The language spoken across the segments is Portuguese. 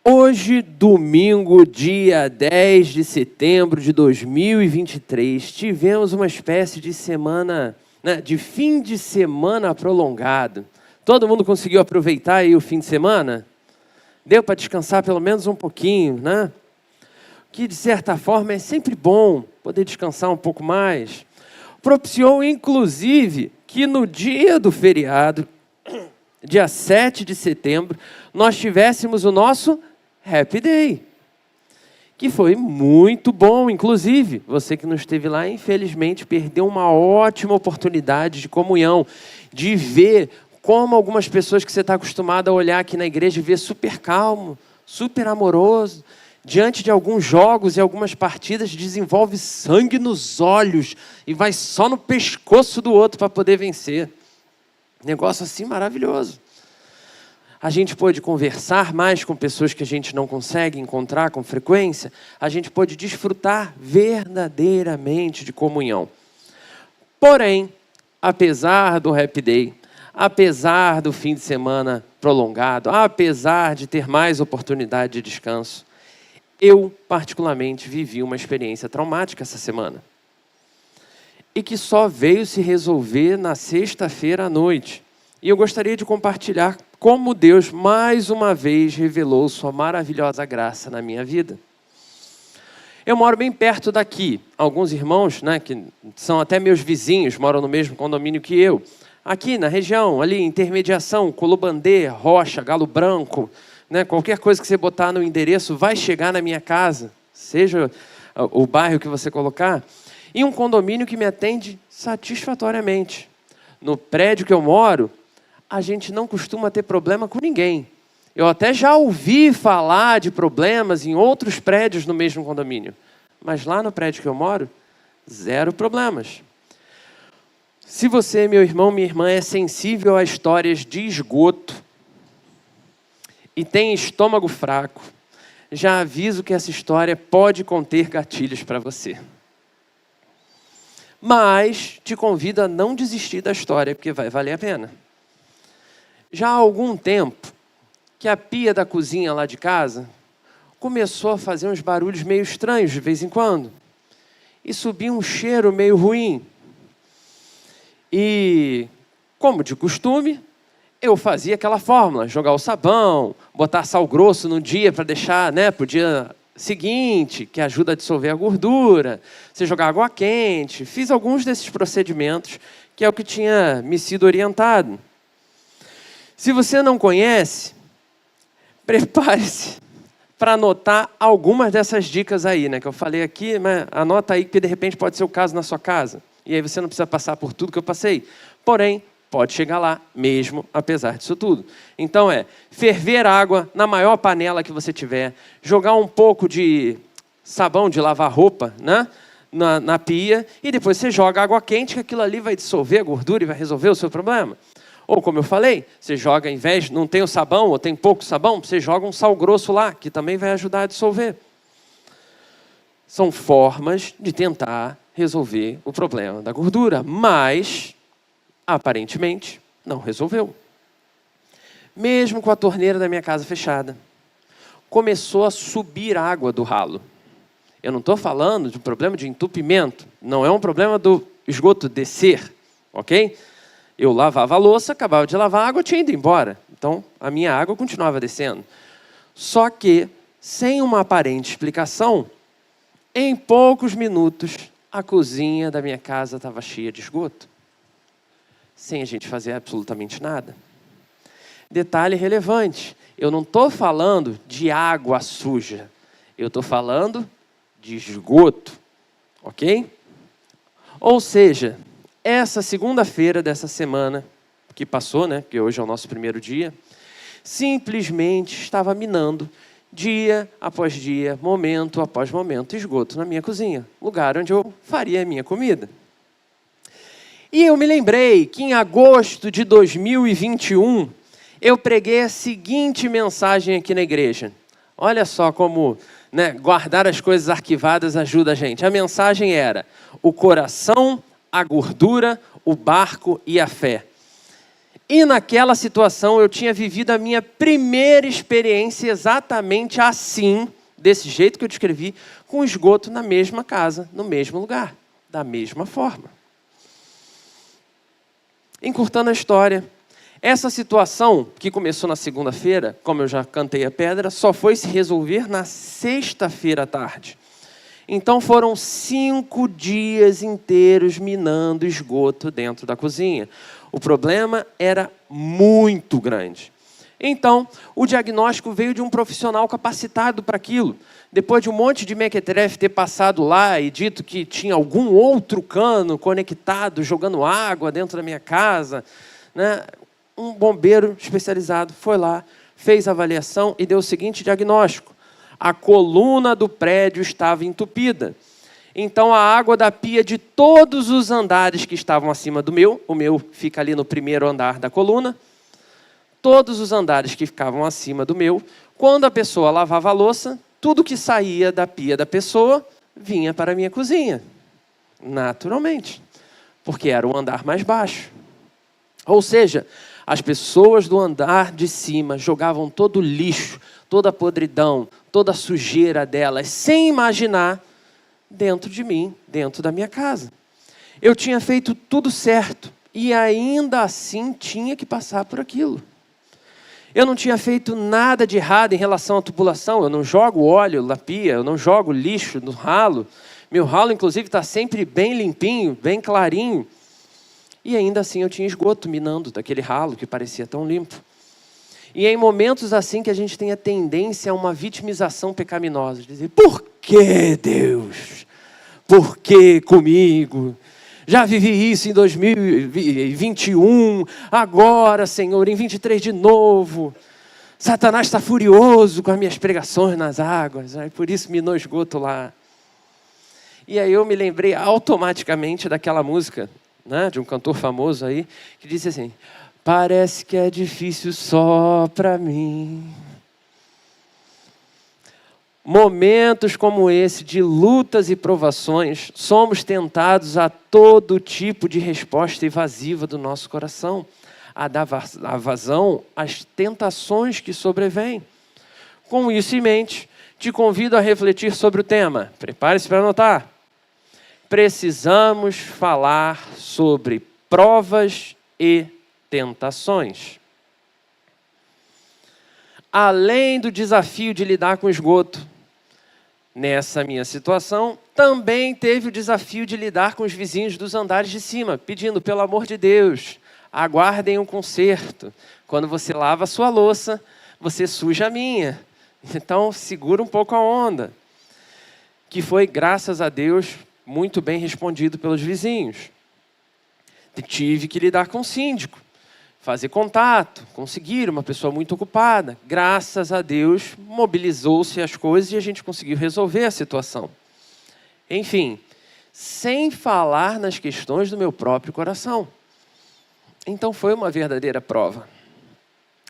Hoje, domingo, dia 10 de setembro de 2023, tivemos uma espécie de semana, de fim de semana prolongado. Todo mundo conseguiu aproveitar aí o fim de semana? Deu para descansar pelo menos um pouquinho, né? Que, de certa forma, é sempre bom poder descansar um pouco mais. Propiciou, inclusive, que no dia do feriado, dia 7 de setembro, nós tivéssemos o nosso Happy Day, que foi muito bom. Inclusive, você que não esteve lá, infelizmente, perdeu uma ótima oportunidade de comunhão, de ver como algumas pessoas que você está acostumado a olhar aqui na igreja, ver super calmo, super amoroso, diante de alguns jogos e algumas partidas, desenvolve sangue nos olhos e vai só no pescoço do outro para poder vencer. Negócio assim maravilhoso. A gente pôde conversar mais com pessoas que a gente não consegue encontrar com frequência. A gente pôde desfrutar verdadeiramente de comunhão. Porém, apesar do Happy Day, apesar do fim de semana prolongado, apesar de ter mais oportunidade de descanso, eu, particularmente, vivi uma experiência traumática essa semana. E que só veio se resolver na sexta-feira à noite. E eu gostaria de compartilhar como Deus, mais uma vez, revelou sua maravilhosa graça na minha vida. Eu moro bem perto daqui. Alguns irmãos, que são até meus vizinhos, moram no mesmo condomínio que eu. Aqui na região, ali, intermediação, Colobandê, Rocha, Galo Branco, qualquer coisa que você botar no endereço vai chegar na minha casa, seja o bairro que você colocar, e um condomínio que me atende satisfatoriamente. No prédio que eu moro, a gente não costuma ter problema com ninguém. Eu até já ouvi falar de problemas em outros prédios no mesmo condomínio. Mas lá no prédio que eu moro, zero problemas. Se você, meu irmão, minha irmã, é sensível a histórias de esgoto e tem estômago fraco, já aviso que essa história pode conter gatilhos para você. Mas te convido a não desistir da história, porque vai valer a pena. Já há algum tempo que a pia da cozinha lá de casa começou a fazer uns barulhos meio estranhos de vez em quando. E subia um cheiro meio ruim. E, como de costume, eu fazia aquela fórmula, jogar o sabão, botar sal grosso no dia para deixar, para o dia seguinte, que ajuda a dissolver a gordura, você jogar água quente. Fiz alguns desses procedimentos, que é o que tinha me sido orientado. Se você não conhece, prepare-se para anotar algumas dessas dicas aí, que eu falei aqui, mas anota aí, que de repente pode ser o caso na sua casa. E aí você não precisa passar por tudo que eu passei. Porém, pode chegar lá mesmo, apesar disso tudo. Então ferver água na maior panela que você tiver, jogar um pouco de sabão de lavar roupa, na pia, e depois você joga água quente, que aquilo ali vai dissolver a gordura e vai resolver o seu problema. Ou, como eu falei, você joga, ao invés, não tem o sabão, ou tem pouco sabão, você joga um sal grosso lá, que também vai ajudar a dissolver. São formas de tentar resolver o problema da gordura, mas, aparentemente, não resolveu. Mesmo com a torneira da minha casa fechada, começou a subir água do ralo. Eu não estou falando de um problema de entupimento, não é um problema do esgoto descer, ok? Eu lavava a louça, acabava de lavar, a água tinha ido embora. Então, a minha água continuava descendo. Só que, sem uma aparente explicação, em poucos minutos, a cozinha da minha casa estava cheia de esgoto. Sem a gente fazer absolutamente nada. Detalhe relevante, eu não estou falando de água suja. Eu estou falando de esgoto, ok? Ou seja, essa segunda-feira dessa semana que passou, que hoje é o nosso primeiro dia, simplesmente estava minando dia após dia, momento após momento, esgoto na minha cozinha, lugar onde eu faria a minha comida. E eu me lembrei que em agosto de 2021, eu preguei a seguinte mensagem aqui na igreja. Olha só como guardar as coisas arquivadas ajuda a gente. A mensagem era: o coração, a gordura, o barco e a fé. E naquela situação eu tinha vivido a minha primeira experiência exatamente assim, desse jeito que eu descrevi, com esgoto na mesma casa, no mesmo lugar, da mesma forma. Encurtando a história, essa situação que começou na segunda-feira, como eu já cantei a pedra, só foi se resolver na sexta-feira à tarde. Então foram 5 dias inteiros minando esgoto dentro da cozinha. O problema era muito grande. Então, o diagnóstico veio de um profissional capacitado para aquilo. Depois de um monte de mequetrefe ter passado lá e dito que tinha algum outro cano conectado, jogando água dentro da minha casa, né? Um bombeiro especializado foi lá, fez a avaliação e deu o seguinte diagnóstico: a coluna do prédio estava entupida. Então, a água da pia de todos os andares que estavam acima do meu, o meu fica ali no primeiro andar da coluna, todos os andares que ficavam acima do meu, quando a pessoa lavava a louça, tudo que saía da pia da pessoa vinha para a minha cozinha. Naturalmente, porque era o andar mais baixo. Ou seja, as pessoas do andar de cima jogavam todo o lixo, toda a podridão, toda a sujeira delas, sem imaginar, dentro de mim, dentro da minha casa. Eu tinha feito tudo certo e ainda assim tinha que passar por aquilo. Eu não tinha feito nada de errado em relação à tubulação, eu não jogo óleo na pia, eu não jogo lixo no ralo. Meu ralo, inclusive, está sempre bem limpinho, bem clarinho. E ainda assim eu tinha esgoto minando daquele ralo que parecia tão limpo. E é em momentos assim que a gente tem a tendência a uma vitimização pecaminosa. De dizer, por que Deus? Por que comigo? Já vivi isso em 2021, agora, Senhor, em 23 de novo. Satanás está furioso com as minhas pregações nas águas, por isso minou esgoto lá. E aí eu me lembrei automaticamente daquela música, né, de um cantor famoso aí, que disse assim, parece que é difícil só para mim. Momentos como esse, de lutas e provações, somos tentados a todo tipo de resposta evasiva do nosso coração, a dar vazão às tentações que sobrevêm. Com isso em mente, te convido a refletir sobre o tema. Prepare-se para anotar. Precisamos falar sobre provas e tentações. Além do desafio de lidar com esgoto, nessa minha situação, também teve o desafio de lidar com os vizinhos dos andares de cima, pedindo, pelo amor de Deus, aguardem um conserto. Quando você lava a sua louça, você suja a minha. Então, segura um pouco a onda. Que foi, graças a Deus, muito bem respondido pelos vizinhos. Tive que lidar com o síndico, fazer contato, conseguir, uma pessoa muito ocupada. Graças a Deus, mobilizou-se as coisas e a gente conseguiu resolver a situação. Enfim, sem falar nas questões do meu próprio coração. Então foi uma verdadeira prova.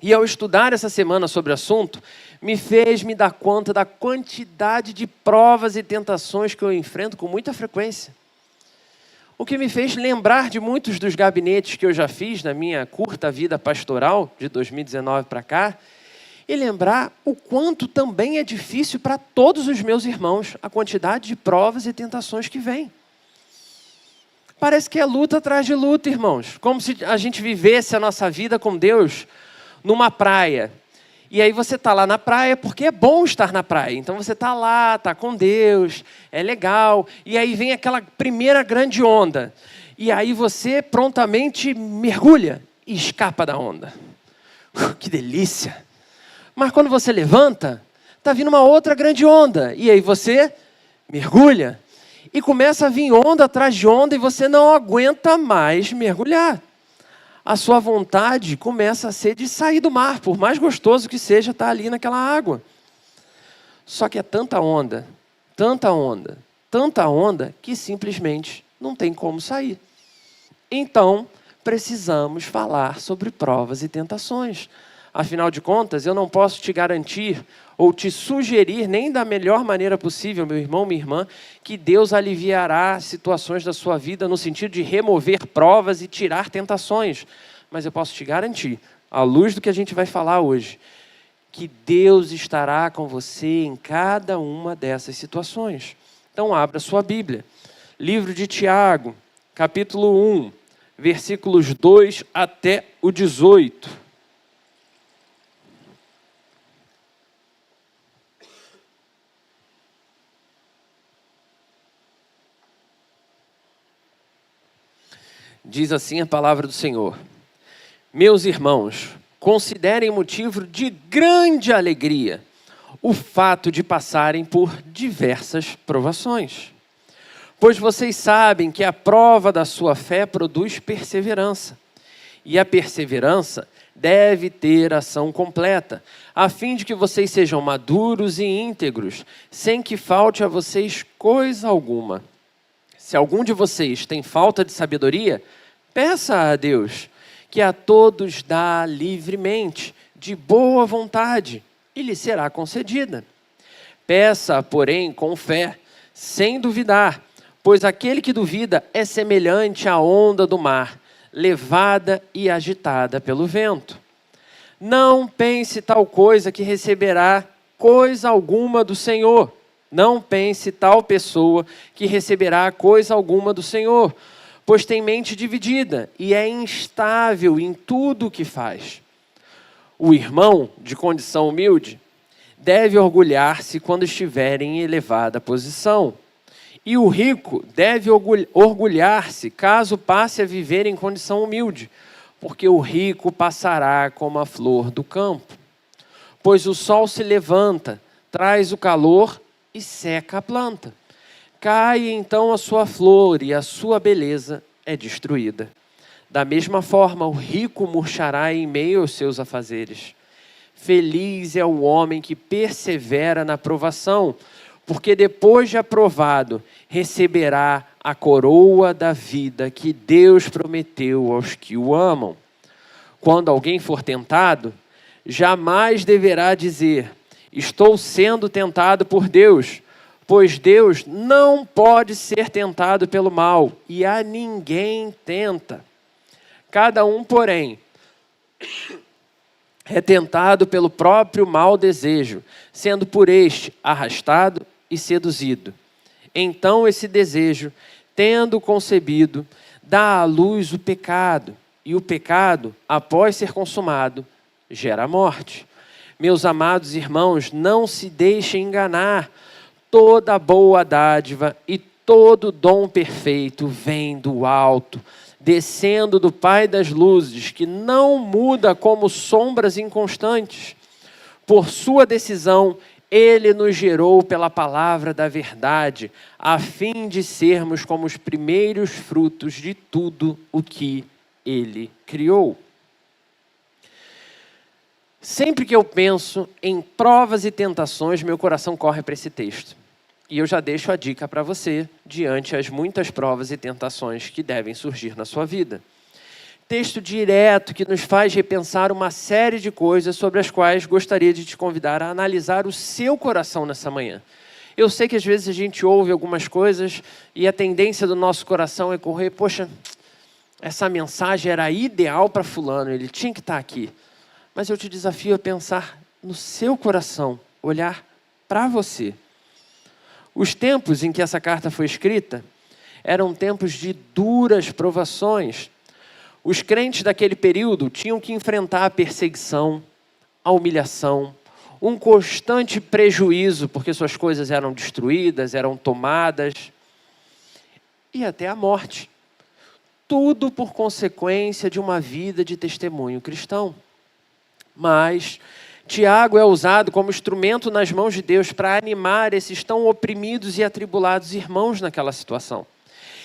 E ao estudar essa semana sobre o assunto, me fez me dar conta da quantidade de provas e tentações que eu enfrento com muita frequência. O que me fez lembrar de muitos dos gabinetes que eu já fiz na minha curta vida pastoral, de 2019 para cá, e lembrar o quanto também é difícil para todos os meus irmãos a quantidade de provas e tentações que vem. Parece que é luta atrás de luta, irmãos. Como se a gente vivesse a nossa vida com Deus numa praia. E aí você está lá na praia porque é bom estar na praia. Então você está lá, está com Deus, é legal. E aí vem aquela primeira grande onda. E aí você prontamente mergulha e escapa da onda. Que delícia! Mas quando você levanta, está vindo uma outra grande onda. E aí você mergulha. E começa a vir onda atrás de onda e você não aguenta mais mergulhar. A sua vontade começa a ser de sair do mar, por mais gostoso que seja estar ali naquela água. Só que é tanta onda, tanta onda, tanta onda, que simplesmente não tem como sair. Então, precisamos falar sobre provas e tentações. Afinal de contas, eu não posso te garantir ou te sugerir, nem da melhor maneira possível, meu irmão, minha irmã, que Deus aliviará situações da sua vida no sentido de remover provas e tirar tentações. mas eu posso te garantir, à luz do que a gente vai falar hoje, que Deus estará com você em cada uma dessas situações. Então abra sua Bíblia. Livro de Tiago, capítulo 1, versículos 2 até o 18. Diz assim a palavra do Senhor: Meus irmãos, considerem motivo de grande alegria o fato de passarem por diversas provações. Pois vocês sabem que a prova da sua fé produz perseverança. E a perseverança deve ter ação completa, a fim de que vocês sejam maduros e íntegros, sem que falte a vocês coisa alguma. Se algum de vocês tem falta de sabedoria, peça a Deus, que a todos dá livremente, de boa vontade, e lhe será concedida. Peça, porém, com fé, sem duvidar, pois aquele que duvida é semelhante à onda do mar, levada e agitada pelo vento. Não pense tal coisa que receberá coisa alguma do Senhor. Não pense tal pessoa que receberá coisa alguma do Senhor, pois tem mente dividida e é instável em tudo o que faz. O irmão, de condição humilde, deve orgulhar-se quando estiver em elevada posição. E o rico deve orgulhar-se caso passe a viver em condição humilde, porque o rico passará como a flor do campo. Pois o sol se levanta, traz o calor e seca a planta. Cai então a sua flor e a sua beleza é destruída. Da mesma forma, o rico murchará em meio aos seus afazeres. Feliz é o homem que persevera na provação, porque depois de aprovado, receberá a coroa da vida que Deus prometeu aos que o amam. Quando alguém for tentado, jamais deverá dizer: estou sendo tentado por Deus, pois Deus não pode ser tentado pelo mal, e a ninguém tenta. Cada um, porém, é tentado pelo próprio mau desejo, sendo por este arrastado e seduzido. Então esse desejo, tendo concebido, dá à luz o pecado, e o pecado, após ser consumado, gera morte. Meus amados irmãos, não se deixem enganar. Toda boa dádiva e todo dom perfeito vem do alto, descendo do Pai das luzes, que não muda como sombras inconstantes. Por sua decisão, Ele nos gerou pela palavra da verdade, a fim de sermos como os primeiros frutos de tudo o que Ele criou. Sempre que eu penso em provas e tentações, meu coração corre para esse texto. E eu já deixo a dica para você, diante as muitas provas e tentações que devem surgir na sua vida. Texto direto que nos faz repensar uma série de coisas sobre as quais gostaria de te convidar a analisar o seu coração nessa manhã. Eu sei que às vezes a gente ouve algumas coisas e a tendência do nosso coração é correr: poxa, essa mensagem era ideal para fulano, ele tinha que estar aqui. Mas eu te desafio a pensar no seu coração, olhar para você. Os tempos em que essa carta foi escrita eram tempos de duras provações. Os crentes daquele período tinham que enfrentar a perseguição, a humilhação, um constante prejuízo, porque suas coisas eram destruídas, eram tomadas, e até a morte. Tudo por consequência de uma vida de testemunho cristão. Mas Tiago é usado como instrumento nas mãos de Deus para animar esses tão oprimidos e atribulados irmãos naquela situação.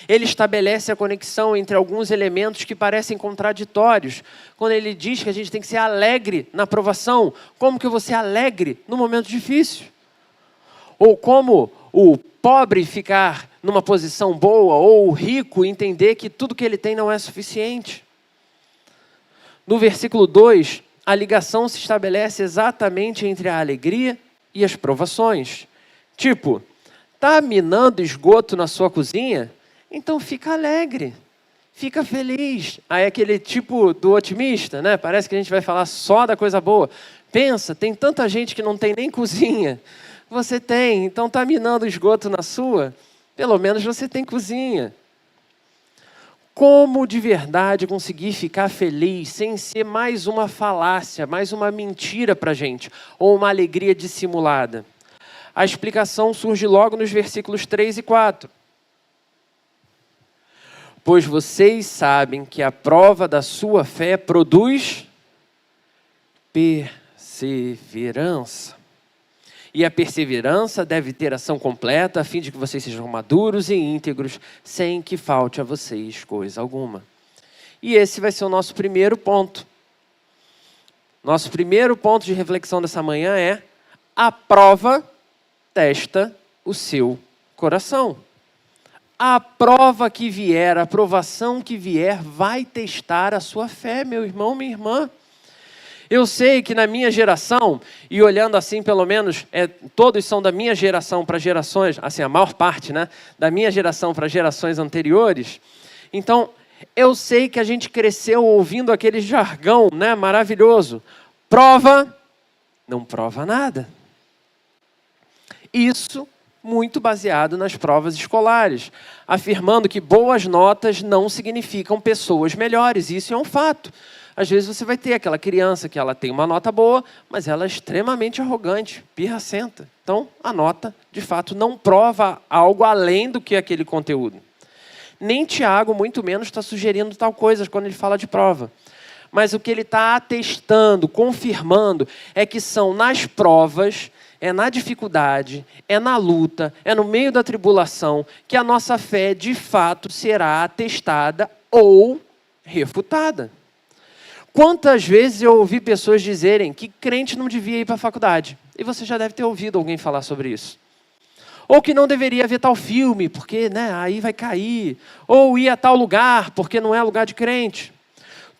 Ele estabelece a conexão entre alguns elementos que parecem contraditórios. Quando ele diz que a gente tem que ser alegre na provação, como que eu vou ser alegre no momento difícil? Ou como o pobre ficar numa posição boa, ou o rico entender que tudo que ele tem não é suficiente? No versículo 2, a ligação se estabelece exatamente entre a alegria e as provações. Tipo, está minando esgoto na sua cozinha? Então fica alegre. fica feliz. Aí aquele tipo do otimista, né? Parece que a gente vai falar só da coisa boa. Pensa, tem tanta gente que não tem nem cozinha. Você tem, então está minando o esgoto na sua? Pelo menos você tem cozinha. Como de verdade conseguir ficar feliz sem ser mais uma falácia, mais uma mentira para a gente, ou uma alegria dissimulada? A explicação surge logo nos versículos 3 e 4. Pois vocês sabem que a prova da sua fé produz perseverança. E a perseverança deve ter ação completa, a fim de que vocês sejam maduros e íntegros, sem que falte a vocês coisa alguma. E esse vai ser o nosso primeiro ponto. Nosso primeiro ponto de reflexão dessa manhã é: a prova testa o seu coração. A prova que vier, a provação que vier, vai testar a sua fé, meu irmão, minha irmã. Eu sei que na minha geração, e olhando assim pelo menos, todos são da minha geração para gerações, assim a maior parte, né, da minha geração para gerações anteriores. Então, eu sei que a gente cresceu ouvindo aquele jargão, né, maravilhoso. Prova, não prova nada. Isso muito baseado nas provas escolares, afirmando que boas notas não significam pessoas melhores. Isso é um fato. Às vezes você vai ter aquela criança que ela tem uma nota boa, mas ela é extremamente arrogante, pirracenta. Então, a nota, de fato, não prova algo além do que aquele conteúdo. Nem Tiago, muito menos, está sugerindo tal coisa quando ele fala de prova. Mas o que ele está atestando, confirmando, é que são nas provas, é na dificuldade, é na luta, é no meio da tribulação, que a nossa fé, de fato, será atestada ou refutada. Quantas vezes eu ouvi pessoas dizerem que crente não devia ir para a faculdade? E você já deve ter ouvido alguém falar sobre isso. Ou que não deveria ver tal filme, porque aí vai cair. Ou ir a tal lugar, porque não é lugar de crente.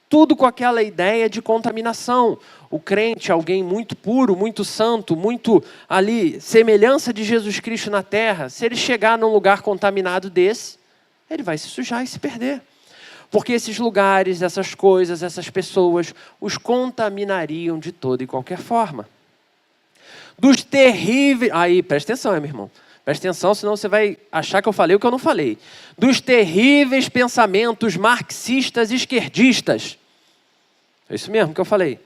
Tudo com aquela ideia de contaminação. O crente é alguém muito puro, muito santo, muito ali, semelhança de Jesus Cristo na terra. Se ele chegar num lugar contaminado desse, ele vai se sujar e se perder. Porque esses lugares, essas coisas, essas pessoas, os contaminariam de toda e qualquer forma. Dos terríveis... Aí, presta atenção, meu irmão. Presta atenção, senão você vai achar que eu falei o que eu não falei. Dos terríveis pensamentos marxistas e esquerdistas. É isso mesmo que eu falei.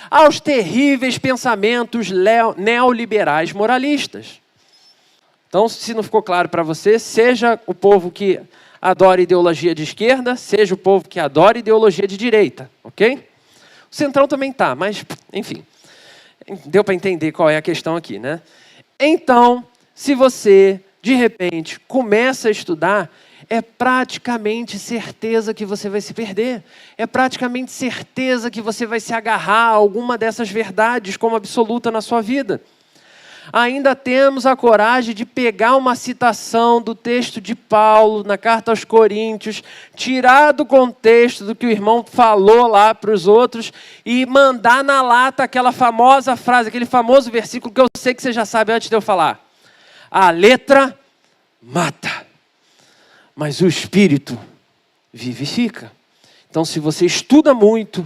Aos terríveis pensamentos neoliberais moralistas. Então, se não ficou claro para você, seja o povo que adora ideologia de esquerda, seja o povo que adora ideologia de direita, ok? O Centrão também tá, mas, enfim, deu para entender qual é a questão aqui, né? Então, se você, de repente, começa a estudar, é praticamente certeza que você vai se perder. É praticamente certeza que você vai se agarrar a alguma dessas verdades como absoluta na sua vida. Ainda temos a coragem de pegar uma citação do texto de Paulo, na carta aos Coríntios, tirar do contexto do que o irmão falou lá para os outros e mandar na lata aquela famosa frase, aquele famoso versículo que eu sei que você já sabe antes de eu falar. A letra mata, mas o espírito vivifica. Então, se você estuda muito,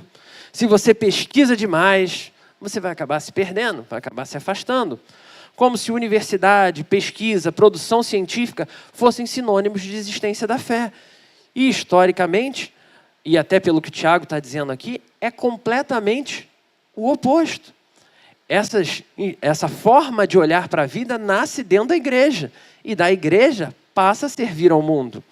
se você pesquisa demais, você vai acabar se perdendo, vai acabar se afastando. Como se universidade, pesquisa, produção científica fossem sinônimos de existência da fé. E, historicamente, e até pelo que o Tiago está dizendo aqui, é completamente o oposto. Essa forma de olhar para a vida nasce dentro da igreja. E da igreja passa a servir ao mundo.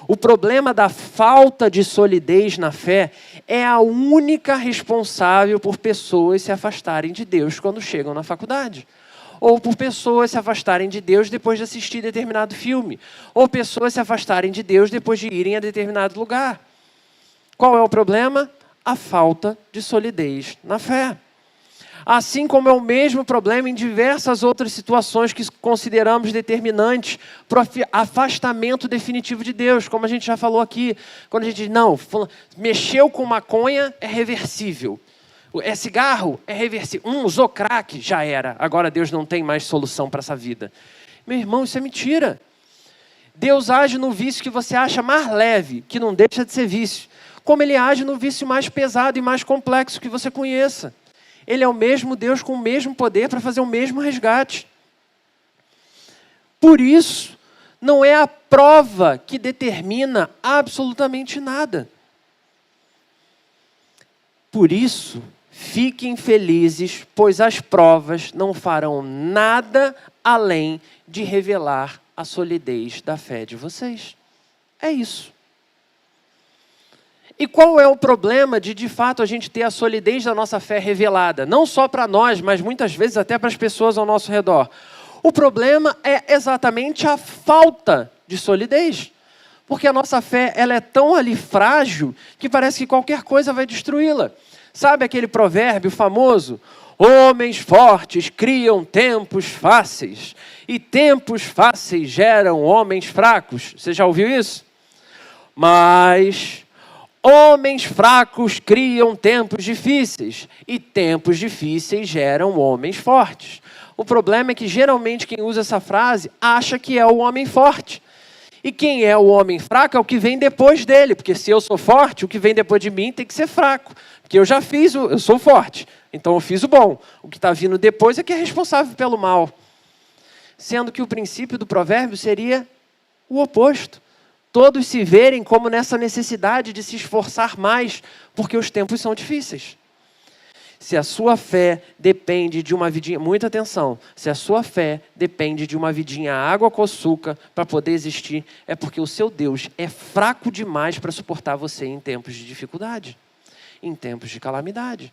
O problema da falta de solidez na fé é a única responsável por pessoas se afastarem de Deus quando chegam na faculdade. Ou por pessoas se afastarem de Deus depois de assistir determinado filme. Ou pessoas se afastarem de Deus depois de irem a determinado lugar. Qual é o problema? A falta de solidez na fé. Assim como é o mesmo problema em diversas outras situações que consideramos determinantes para o afastamento definitivo de Deus, como a gente já falou aqui. Quando a gente diz, não, mexeu com maconha é reversível. É cigarro? É reversível. Usou crack? Já era. Agora Deus não tem mais solução para essa vida. Meu irmão, isso é mentira. Deus age no vício que você acha mais leve, que não deixa de ser vício, como Ele age no vício mais pesado e mais complexo que você conheça. Ele é o mesmo Deus com o mesmo poder para fazer o mesmo resgate. Por isso, não é a prova que determina absolutamente nada. Por isso, fiquem felizes, pois as provas não farão nada além de revelar a solidez da fé de vocês. É isso. E qual é o problema de fato, a gente ter a solidez da nossa fé revelada? Não só para nós, mas muitas vezes até para as pessoas ao nosso redor. O problema é exatamente a falta de solidez. Porque a nossa fé, ela é tão ali frágil que parece que qualquer coisa vai destruí-la. Sabe aquele provérbio famoso? Homens fortes criam tempos fáceis e tempos fáceis geram homens fracos. Você já ouviu isso? Mas homens fracos criam tempos difíceis e tempos difíceis geram homens fortes. O problema é que geralmente quem usa essa frase acha que é o homem forte. E quem é o homem fraco é o que vem depois dele, porque se eu sou forte, o que vem depois de mim tem que ser fraco. Porque eu já fiz, eu sou forte, então eu fiz o bom. O que está vindo depois é que é responsável pelo mal. Sendo que o princípio do provérbio seria o oposto. Todos se verem como nessa necessidade de se esforçar mais, porque os tempos são difíceis. Se a sua fé depende de uma vidinha, muita atenção, se a sua fé depende de uma vidinha água com açúcar para poder existir, é porque o seu Deus é fraco demais para suportar você em tempos de dificuldade, em tempos de calamidade.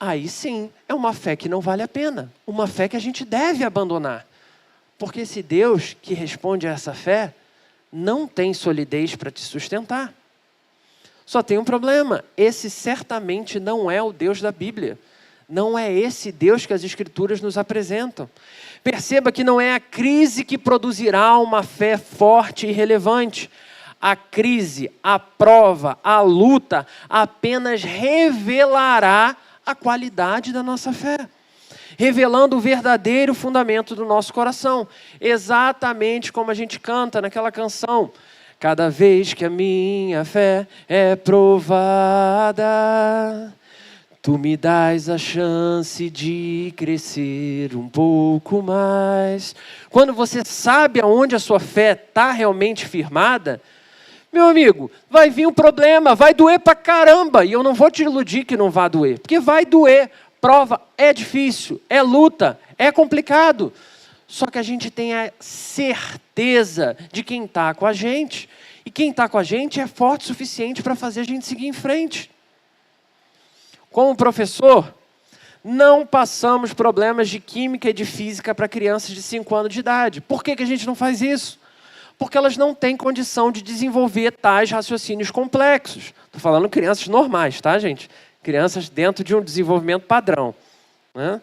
Aí sim, é uma fé que não vale a pena, uma fé que a gente deve abandonar. Porque esse Deus que responde a essa fé não tem solidez para te sustentar. Só tem um problema, esse certamente não é o Deus da Bíblia. Não é esse Deus que as Escrituras nos apresentam. Perceba que não é a crise que produzirá uma fé forte e relevante. A crise, a prova, a luta apenas revelará a qualidade da nossa fé, revelando o verdadeiro fundamento do nosso coração. Exatamente como a gente canta naquela canção. Cada vez que a minha fé é provada, tu me dás a chance de crescer um pouco mais. Quando você sabe aonde a sua fé está realmente firmada, meu amigo, vai vir um problema, vai doer pra caramba. E eu não vou te iludir que não vai doer, porque vai doer. Prova é difícil, é luta, é complicado. Só que a gente tem a certeza de quem está com a gente. E quem está com a gente é forte o suficiente para fazer a gente seguir em frente. Como professor, não passamos problemas de química e de física para crianças de 5 anos de idade. Por que a gente não faz isso? Porque elas não têm condição de desenvolver tais raciocínios complexos. Estou falando crianças normais, tá, gente? Crianças dentro de um desenvolvimento padrão, né?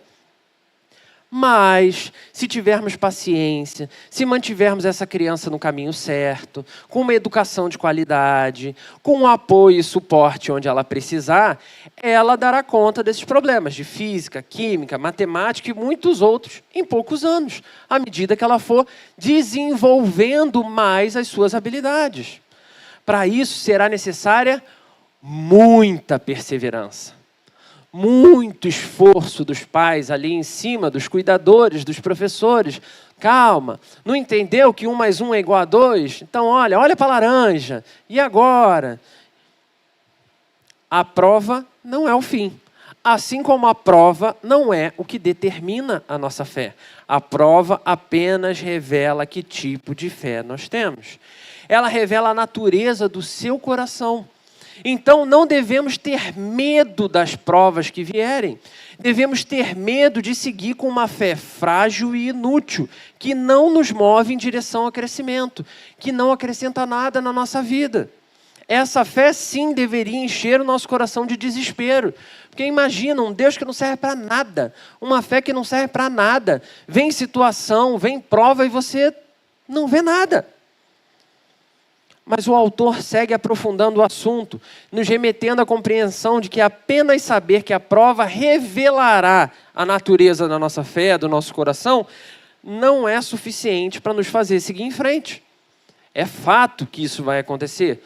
Mas, se tivermos paciência, se mantivermos essa criança no caminho certo, com uma educação de qualidade, com um apoio e suporte onde ela precisar, ela dará conta desses problemas de física, química, matemática e muitos outros em poucos anos, à medida que ela for desenvolvendo mais as suas habilidades. Para isso, será necessária muita perseverança. Muito esforço dos pais ali em cima, dos cuidadores, dos professores. Calma, não entendeu que 1 mais 1 é igual a 2? Então olha para a laranja. E agora? A prova não é o fim. Assim como a prova não é o que determina a nossa fé. A prova apenas revela que tipo de fé nós temos. Ela revela a natureza do seu coração. Então, não devemos ter medo das provas que vierem. Devemos ter medo de seguir com uma fé frágil e inútil, que não nos move em direção ao crescimento, que não acrescenta nada na nossa vida. Essa fé, sim, deveria encher o nosso coração de desespero. Porque imagina, um Deus que não serve para nada, uma fé que não serve para nada. Vem situação, vem prova e você não vê nada. Mas o autor segue aprofundando o assunto, nos remetendo à compreensão de que apenas saber que a prova revelará a natureza da nossa fé, do nosso coração, não é suficiente para nos fazer seguir em frente. É fato que isso vai acontecer,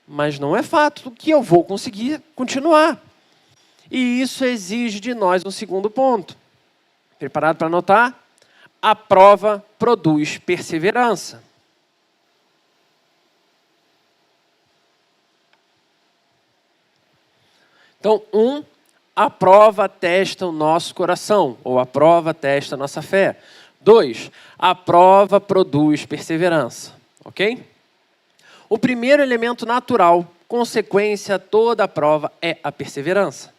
mas não é fato que eu vou conseguir continuar. E isso exige de nós um segundo ponto. Preparado para anotar? A prova produz perseverança. Então, a prova testa o nosso coração, ou a prova testa a nossa fé. 2, a prova produz perseverança, ok? O primeiro elemento natural, consequência a toda a prova, é a perseverança,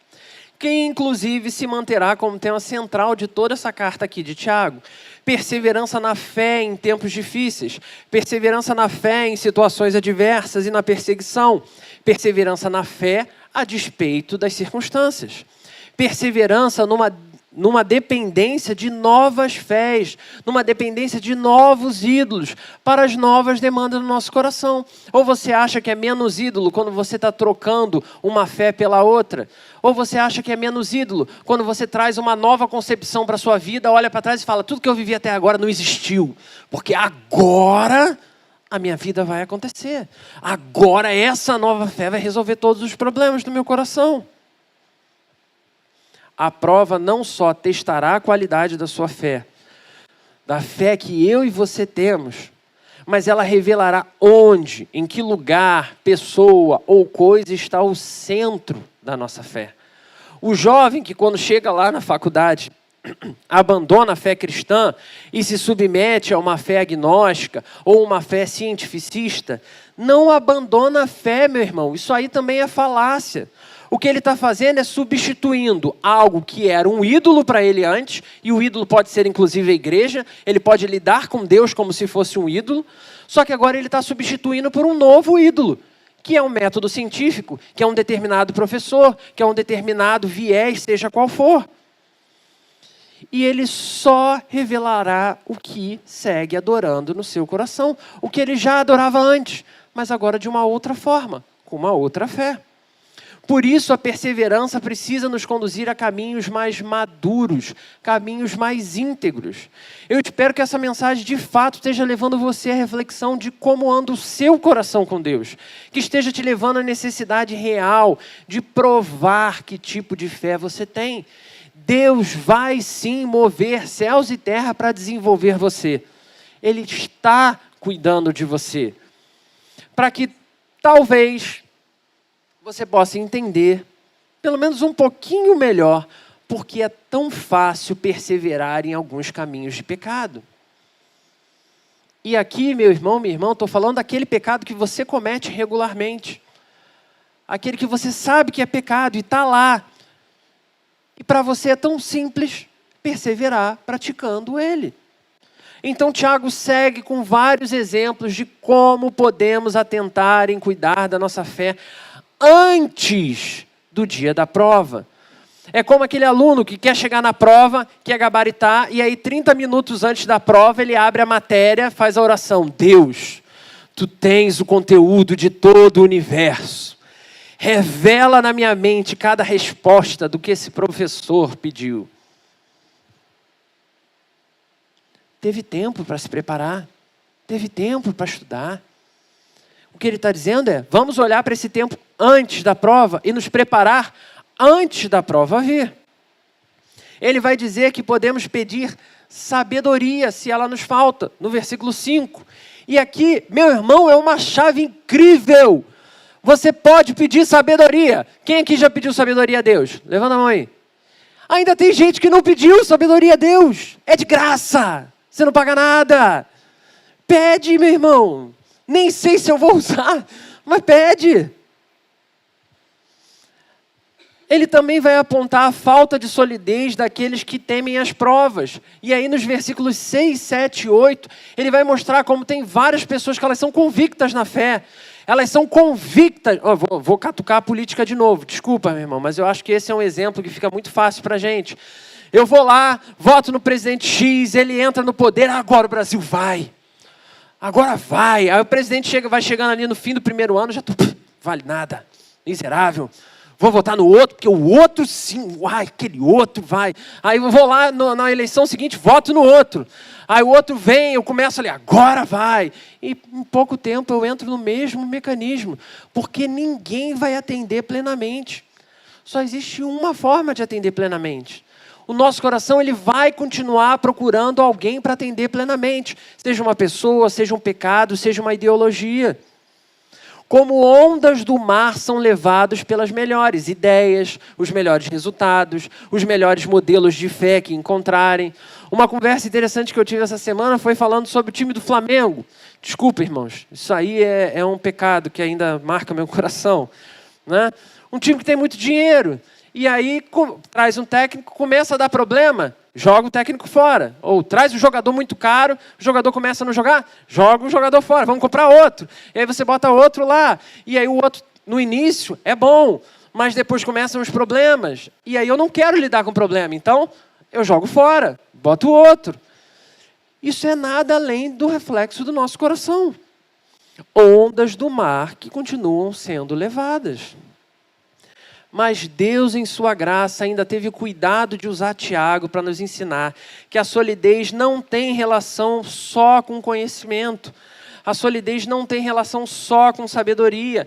que inclusive se manterá como tema central de toda essa carta aqui de Tiago. Perseverança na fé em tempos difíceis, perseverança na fé em situações adversas e na perseguição, perseverança na fé a despeito das circunstâncias. Perseverança numa dependência de novas fés, numa dependência de novos ídolos, para as novas demandas do nosso coração. Ou você acha que é menos ídolo quando você está trocando uma fé pela outra? Ou você acha que é menos ídolo quando você traz uma nova concepção para a sua vida, olha para trás e fala, tudo que eu vivi até agora não existiu, porque agora a minha vida vai acontecer. Agora essa nova fé vai resolver todos os problemas do meu coração. A prova não só testará a qualidade da sua fé, da fé que eu e você temos, mas ela revelará onde, em que lugar, pessoa ou coisa está o centro da nossa fé. O jovem que quando chega lá na faculdade, abandona a fé cristã e se submete a uma fé agnóstica ou uma fé cientificista, não abandona a fé, meu irmão. Isso aí também é falácia. O que ele está fazendo é substituindo algo que era um ídolo para ele antes, e o ídolo pode ser inclusive a igreja, ele pode lidar com Deus como se fosse um ídolo, só que agora ele está substituindo por um novo ídolo, que é um método científico, que é um determinado professor, que é um determinado viés, seja qual for. E ele só revelará o que segue adorando no seu coração, o que ele já adorava antes, mas agora de uma outra forma, com uma outra fé. Por isso, a perseverança precisa nos conduzir a caminhos mais maduros, caminhos mais íntegros. Eu espero que essa mensagem, de fato, esteja levando você à reflexão de como anda o seu coração com Deus. Que esteja te levando à necessidade real de provar que tipo de fé você tem. Deus vai, sim, mover céus e terra para desenvolver você. Ele está cuidando de você. Para que, talvez, você possa entender, pelo menos um pouquinho melhor, porque é tão fácil perseverar em alguns caminhos de pecado. E aqui, meu irmão, minha irmã, estou falando daquele pecado que você comete regularmente. Aquele que você sabe que é pecado e está lá. E para você é tão simples perseverar praticando ele. Então, Tiago segue com vários exemplos de como podemos atentar em cuidar da nossa fé antes do dia da prova. É como aquele aluno que quer chegar na prova, quer gabaritar, e aí 30 minutos antes da prova ele abre a matéria, faz a oração. Deus, tu tens o conteúdo de todo o universo. Revela na minha mente cada resposta do que esse professor pediu. Teve tempo para se preparar, teve tempo para estudar. O que ele está dizendo é, vamos olhar para esse tempo antes da prova e nos preparar antes da prova vir. Ele vai dizer que podemos pedir sabedoria se ela nos falta, no versículo 5. E aqui, meu irmão, é uma chave incrível. Você pode pedir sabedoria. Quem aqui já pediu sabedoria a Deus? Levanta a mão aí. Ainda tem gente que não pediu sabedoria a Deus. É de graça. Você não paga nada. Pede, meu irmão. Nem sei se eu vou usar, mas pede. Ele também vai apontar a falta de solidez daqueles que temem as provas. E aí nos versículos 6, 7 e 8, ele vai mostrar como tem várias pessoas que elas são convictas na fé. Elas são convictas. Vou catucar a política de novo, desculpa, meu irmão, mas eu acho que esse é um exemplo que fica muito fácil para a gente. Eu vou lá, voto no presidente X, ele entra no poder, agora o Brasil vai. Agora vai. Aí o presidente vai chegando ali no fim do primeiro ano, já vale nada, miserável. Vou votar no outro, porque o outro sim, uai, aquele outro vai. Aí eu vou lá na eleição seguinte, voto no outro. Aí o outro vem, eu começo ali, agora vai. E em pouco tempo eu entro no mesmo mecanismo, porque ninguém vai atender plenamente. Só existe uma forma de atender plenamente. O nosso coração ele vai continuar procurando alguém para atender plenamente. Seja uma pessoa, seja um pecado, seja uma ideologia. Como ondas do mar são levados pelas melhores ideias, os melhores resultados, os melhores modelos de fé que encontrarem. Uma conversa interessante que eu tive essa semana foi falando sobre o time do Flamengo. Desculpa, irmãos, isso aí é um pecado que ainda marca meu coração, né? Um time que tem muito dinheiro, e aí traz um técnico, começa a dar problema, joga o técnico fora. Ou traz um jogador muito caro, o jogador começa a não jogar, joga o jogador fora, vamos comprar outro. E aí você bota outro lá, e aí o outro, no início, é bom, mas depois começam os problemas. E aí eu não quero lidar com o problema, então eu jogo fora, boto outro. Isso é nada além do reflexo do nosso coração. Ondas do mar que continuam sendo levadas. Mas Deus, em sua graça, ainda teve cuidado de usar Tiago para nos ensinar que a solidez não tem relação só com conhecimento. A solidez não tem relação só com sabedoria.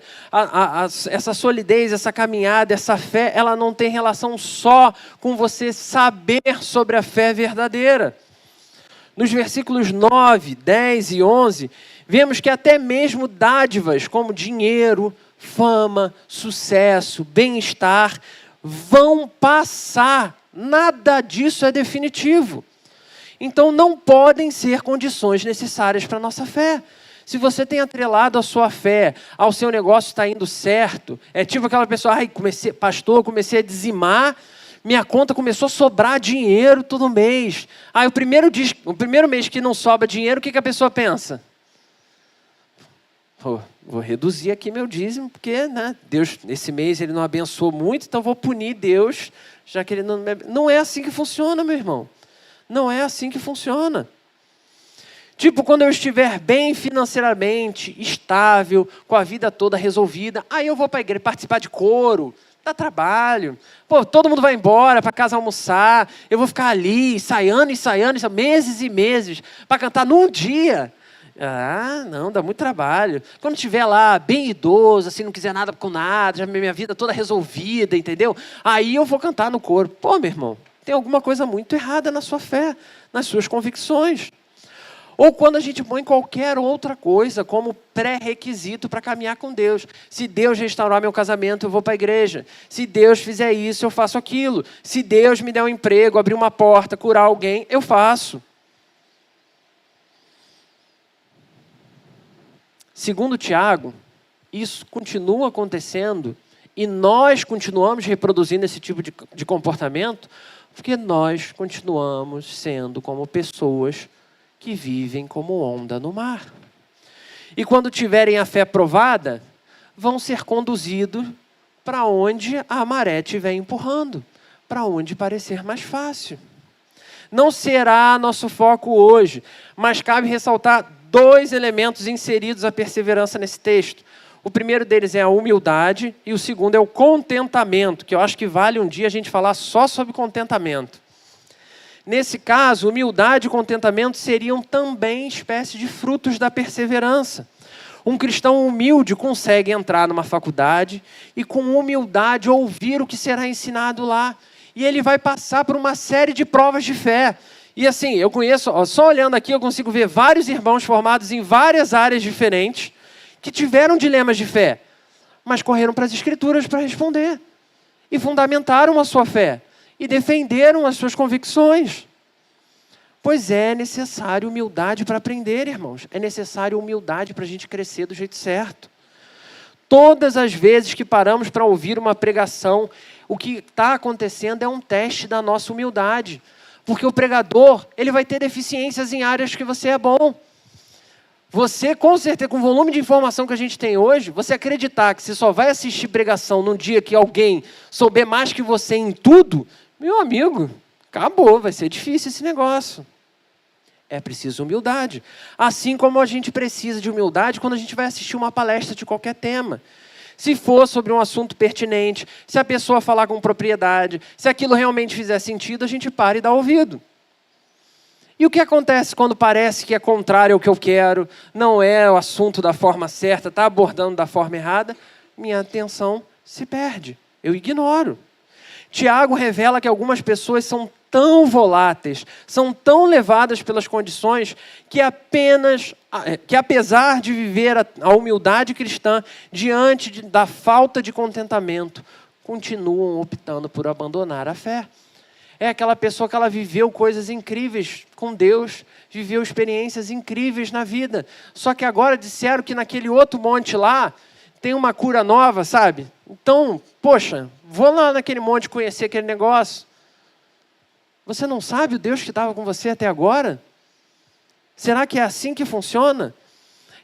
Essa solidez, essa caminhada, essa fé, ela não tem relação só com você saber sobre a fé verdadeira. Nos versículos 9, 10 e 11, vemos que até mesmo dádivas como dinheiro, fama, sucesso, bem-estar, vão passar. Nada disso é definitivo. Então, não podem ser condições necessárias para a nossa fé. Se você tem atrelado a sua fé ao seu negócio está indo certo, é tipo aquela pessoa, pastor, comecei a dizimar, minha conta começou a sobrar dinheiro todo mês. Aí o primeiro mês que não sobra dinheiro, o que a pessoa pensa? Vou reduzir aqui meu dízimo, porque Deus, esse mês, ele não abençoou muito, então vou punir Deus, já que ele não... Não é assim que funciona, meu irmão. Não é assim que funciona. Tipo, quando eu estiver bem financeiramente, estável, com a vida toda resolvida, aí eu vou para a igreja participar de coro, dá trabalho. Pô, todo mundo vai embora para casa almoçar, eu vou ficar ali, ensaiando, meses e meses, para cantar num dia. Ah, não, dá muito trabalho. Quando estiver lá, bem idoso, assim, não quiser nada com nada, já minha vida toda resolvida, entendeu? Aí eu vou cantar no coro. Pô, meu irmão, tem alguma coisa muito errada na sua fé, nas suas convicções. Ou quando a gente põe qualquer outra coisa como pré-requisito para caminhar com Deus. Se Deus restaurar meu casamento, eu vou para a igreja. Se Deus fizer isso, eu faço aquilo. Se Deus me der um emprego, abrir uma porta, curar alguém, eu faço. Segundo Tiago, isso continua acontecendo e nós continuamos reproduzindo esse tipo de comportamento porque nós continuamos sendo como pessoas que vivem como onda no mar. E quando tiverem a fé provada, vão ser conduzidos para onde a maré estiver empurrando, para onde parecer mais fácil. Não será nosso foco hoje, mas cabe ressaltar 2 elementos inseridos à perseverança nesse texto. O primeiro deles é a humildade e o segundo é o contentamento, que eu acho que vale um dia a gente falar só sobre contentamento. Nesse caso, humildade e contentamento seriam também espécie de frutos da perseverança. Um cristão humilde consegue entrar numa faculdade e com humildade ouvir o que será ensinado lá. E ele vai passar por uma série de provas de fé. E assim, eu conheço, só olhando aqui, eu consigo ver vários irmãos formados em várias áreas diferentes que tiveram dilemas de fé, mas correram para as Escrituras para responder. E fundamentaram a sua fé. E defenderam as suas convicções. Pois é necessário humildade para aprender, irmãos. É necessário humildade para a gente crescer do jeito certo. Todas as vezes que paramos para ouvir uma pregação, o que está acontecendo é um teste da nossa humildade. Porque o pregador, ele vai ter deficiências em áreas que você é bom. Você, com certeza, com o volume de informação que a gente tem hoje, você acreditar que você só vai assistir pregação num dia que alguém souber mais que você em tudo, meu amigo, acabou, vai ser difícil esse negócio. É preciso humildade. Assim como a gente precisa de humildade quando a gente vai assistir uma palestra de qualquer tema. se for sobre um assunto pertinente, se a pessoa falar com propriedade, se aquilo realmente fizer sentido, a gente para e dá ouvido. E o que acontece quando parece que é contrário ao que eu quero, não é o assunto da forma certa, está abordando da forma errada? Minha atenção se perde, eu ignoro. Tiago revela que algumas pessoas são tão voláteis, são tão levadas pelas condições, que apesar de viver a humildade cristã diante da falta de contentamento, continuam optando por abandonar a fé. É aquela pessoa que ela viveu coisas incríveis com Deus, viveu experiências incríveis na vida. Só que agora disseram que naquele outro monte lá tem uma cura nova, sabe? Então, poxa, vou lá naquele monte conhecer aquele negócio. Você não sabe o Deus que estava com você até agora? Será que é assim que funciona?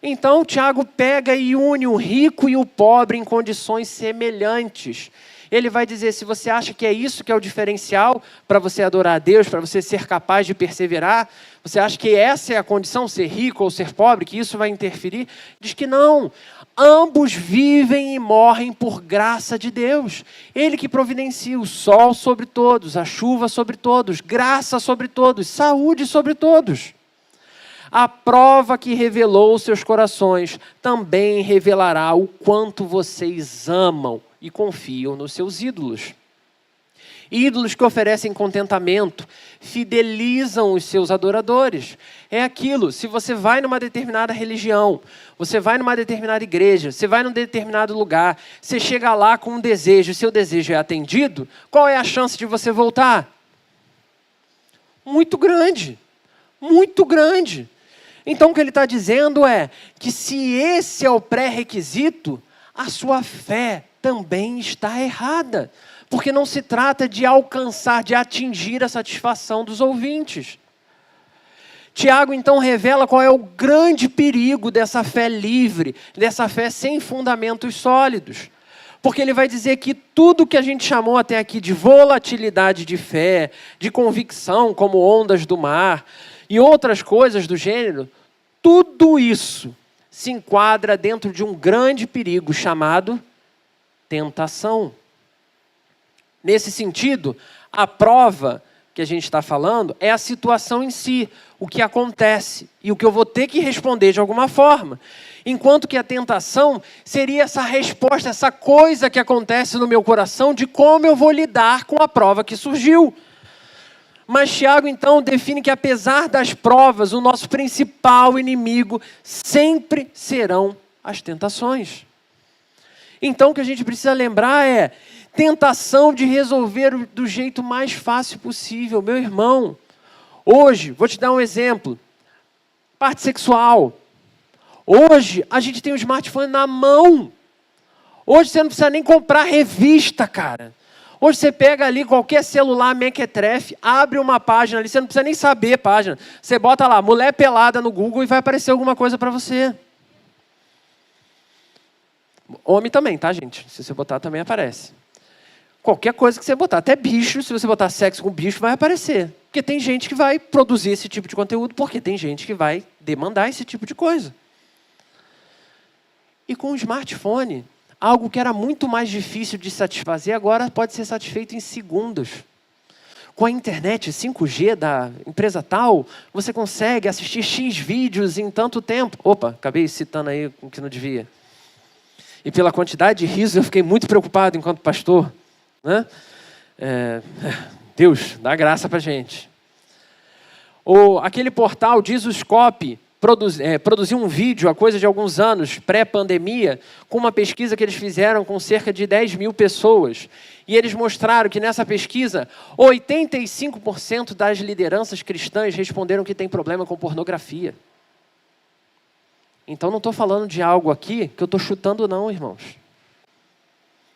Então, Tiago pega e une o rico e o pobre em condições semelhantes. Ele vai dizer, se você acha que é isso que é o diferencial para você adorar a Deus, para você ser capaz de perseverar, você acha que essa é a condição, ser rico ou ser pobre, que isso vai interferir? Diz que não. Ambos vivem e morrem por graça de Deus. Ele que providencia o sol sobre todos, a chuva sobre todos, graça sobre todos, saúde sobre todos. A prova que revelou seus corações também revelará o quanto vocês amam e confiam nos seus ídolos. Ídolos que oferecem contentamento, fidelizam os seus adoradores. É aquilo, se você vai numa determinada religião, você vai numa determinada igreja, você vai num determinado lugar, você chega lá com um desejo, seu desejo é atendido, qual é a chance de você voltar? Muito grande, muito grande. Então o que ele está dizendo é que se esse é o pré-requisito, a sua fé também está errada. Porque não se trata de alcançar, de atingir a satisfação dos ouvintes. Tiago então revela qual é o grande perigo dessa fé livre, dessa fé sem fundamentos sólidos. Porque ele vai dizer que tudo que a gente chamou até aqui de volatilidade de fé, de convicção, como ondas do mar, e outras coisas do gênero, tudo isso se enquadra dentro de um grande perigo chamado tentação. Nesse sentido, a prova que a gente está falando é a situação em si, o que acontece e o que eu vou ter que responder de alguma forma. Enquanto que a tentação seria essa resposta, essa coisa que acontece no meu coração de como eu vou lidar com a prova que surgiu. Mas Tiago, então, define que apesar das provas, o nosso principal inimigo sempre serão as tentações. Então, o que a gente precisa lembrar é tentação de resolver do jeito mais fácil possível. Meu irmão, hoje, vou te dar um exemplo. Parte sexual. Hoje, a gente tem um smartphone na mão. Hoje, você não precisa nem comprar revista, cara. Hoje você pega ali qualquer celular mequetrefe, abre uma página ali, você não precisa nem saber a página. Você bota lá, mulher pelada no Google e vai aparecer alguma coisa para você. Homem também, tá, gente? Se você botar, também aparece. Qualquer coisa que você botar, até bicho, se você botar sexo com bicho, vai aparecer. Porque tem gente que vai produzir esse tipo de conteúdo, porque tem gente que vai demandar esse tipo de coisa. E com o smartphone, algo que era muito mais difícil de satisfazer, agora pode ser satisfeito em segundos. Com a internet 5G da empresa tal, você consegue assistir X vídeos em tanto tempo. Opa, acabei citando aí o que não devia. E pela quantidade de risos, eu fiquei muito preocupado enquanto pastor. Né? Deus, dá graça pra gente. Aquele portal Jesuscope produziu um vídeo há coisa de alguns anos, pré-pandemia, com uma pesquisa que eles fizeram com cerca de 10 mil pessoas. E eles mostraram que nessa pesquisa, 85% das lideranças cristãs responderam que tem problema com pornografia. Então não estou falando de algo aqui que eu estou chutando não, irmãos.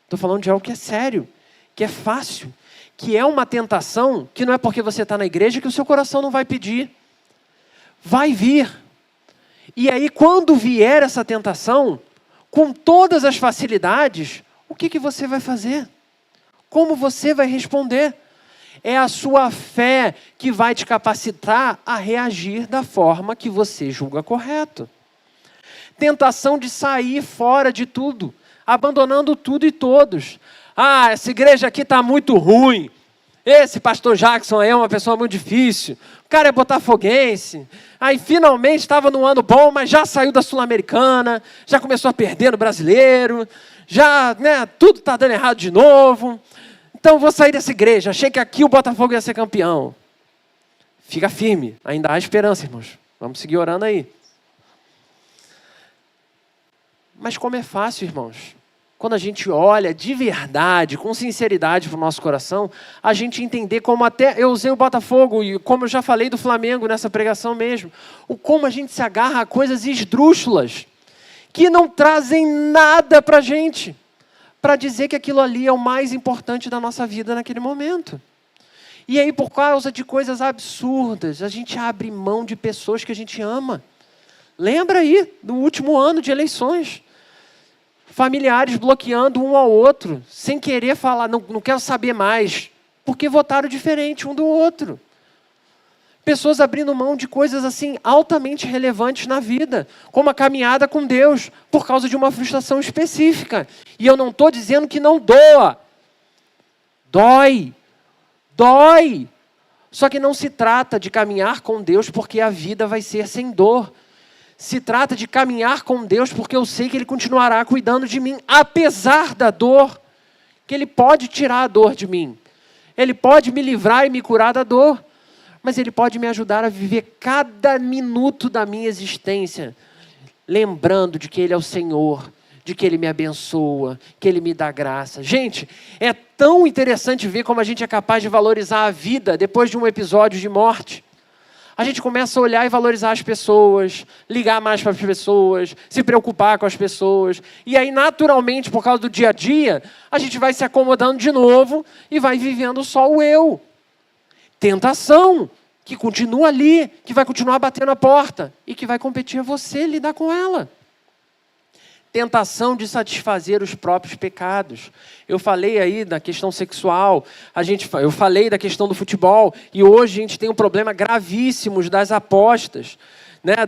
Estou falando de algo que é sério, que é fácil, que é uma tentação, que não é porque você está na igreja que o seu coração não vai pedir. Vai vir. E aí, quando vier essa tentação, com todas as facilidades, o que você vai fazer? Como você vai responder? É a sua fé que vai te capacitar a reagir da forma que você julga correto. Tentação de sair fora de tudo. abandonando tudo e todos. Ah, essa igreja aqui está muito ruim. Esse pastor Jackson aí é uma pessoa muito difícil. O cara é botafoguense. Aí finalmente estava num ano bom, mas já saiu da Sul-Americana, já começou a perder no Brasileiro, já, tudo está dando errado de novo. Então vou sair dessa igreja. Achei que aqui o Botafogo ia ser campeão. Fica firme, ainda há esperança, irmãos. Vamos seguir orando aí. Mas como é fácil, irmãos, quando a gente olha de verdade, com sinceridade para o nosso coração, a gente entender como até, eu usei o Botafogo, e como eu já falei do Flamengo nessa pregação mesmo, como a gente se agarra a coisas esdrúxulas, que não trazem nada para a gente, para dizer que aquilo ali é o mais importante da nossa vida naquele momento. E aí, por causa de coisas absurdas, a gente abre mão de pessoas que a gente ama. Lembra aí do último ano de eleições? Familiares bloqueando um ao outro, sem querer falar, não quero saber mais, porque votaram diferente um do outro. Pessoas abrindo mão de coisas assim altamente relevantes na vida, como a caminhada com Deus, por causa de uma frustração específica. E eu não estou dizendo que não doa. Dói. Só que não se trata de caminhar com Deus porque a vida vai ser sem dor. Se trata de caminhar com Deus porque eu sei que Ele continuará cuidando de mim, apesar da dor, que Ele pode tirar a dor de mim. Ele pode me livrar e me curar da dor, mas Ele pode me ajudar a viver cada minuto da minha existência, lembrando de que Ele é o Senhor, de que Ele me abençoa, que Ele me dá graça. Gente, é tão interessante ver como a gente é capaz de valorizar a vida depois de um episódio de morte. A gente começa a olhar e valorizar as pessoas, ligar mais para as pessoas, se preocupar com as pessoas. E aí, naturalmente, por causa do dia a dia, a gente vai se acomodando de novo e vai vivendo só o eu. Tentação, que continua ali, que vai continuar batendo a porta e que vai competir a você lidar com ela. Tentação de satisfazer os próprios pecados. Eu falei aí da questão sexual, eu falei da questão do futebol, e hoje a gente tem um problema gravíssimo das apostas,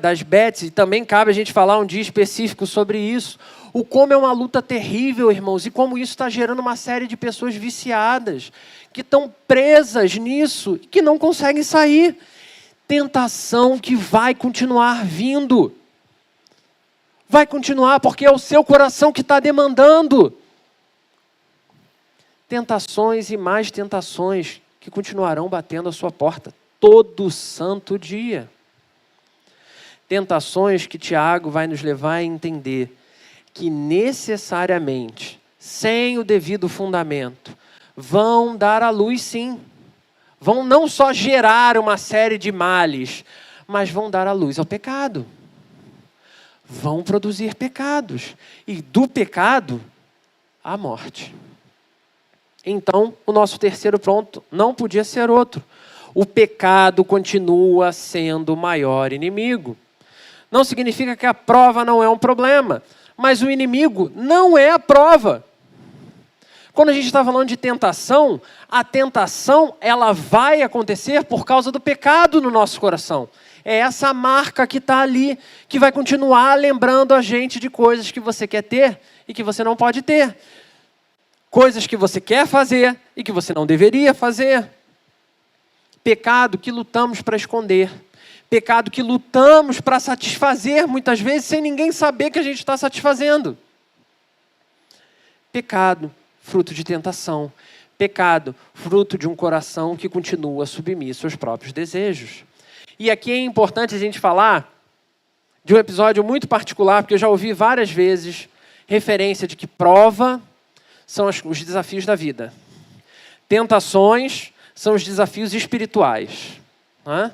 das bets, e também cabe a gente falar um dia específico sobre isso. Como é uma luta terrível, irmãos, e como isso está gerando uma série de pessoas viciadas, que estão presas nisso, e que não conseguem sair. Tentação que vai continuar vindo. Vai continuar, porque é o seu coração que está demandando. Tentações e mais tentações que continuarão batendo a sua porta todo santo dia. Tentações que Tiago vai nos levar a entender que necessariamente, sem o devido fundamento, vão dar à luz sim. Vão não só gerar uma série de males, mas vão dar à luz ao pecado. Vão produzir pecados. E do pecado, a morte. Então, o nosso terceiro ponto não podia ser outro. O pecado continua sendo o maior inimigo. Não significa que a prova não é um problema, mas o inimigo não é a prova. Quando a gente está falando de tentação, a tentação ela vai acontecer por causa do pecado no nosso coração. É essa marca que está ali, que vai continuar lembrando a gente de coisas que você quer ter e que você não pode ter. Coisas que você quer fazer e que você não deveria fazer. Pecado que lutamos para esconder. Pecado que lutamos para satisfazer, muitas vezes, sem ninguém saber que a gente está satisfazendo. Pecado, fruto de tentação. Pecado, fruto de um coração que continua submisso aos próprios desejos. E aqui é importante a gente falar de um episódio muito particular, porque eu já ouvi várias vezes referência de que prova são os desafios da vida. Tentações são os desafios espirituais. Né?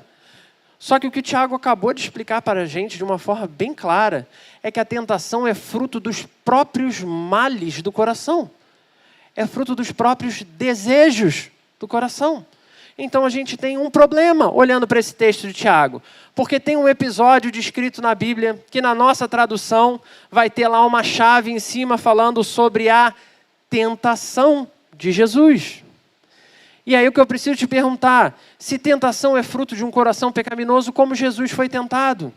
Só que o que o Tiago acabou de explicar para a gente de uma forma bem clara é que a tentação é fruto dos próprios males do coração. É fruto dos próprios desejos do coração. Então a gente tem um problema olhando para esse texto de Tiago, porque tem um episódio descrito na Bíblia que na nossa tradução vai ter lá uma chave em cima falando sobre a tentação de Jesus. E aí o que eu preciso te perguntar, se tentação é fruto de um coração pecaminoso, como Jesus foi tentado?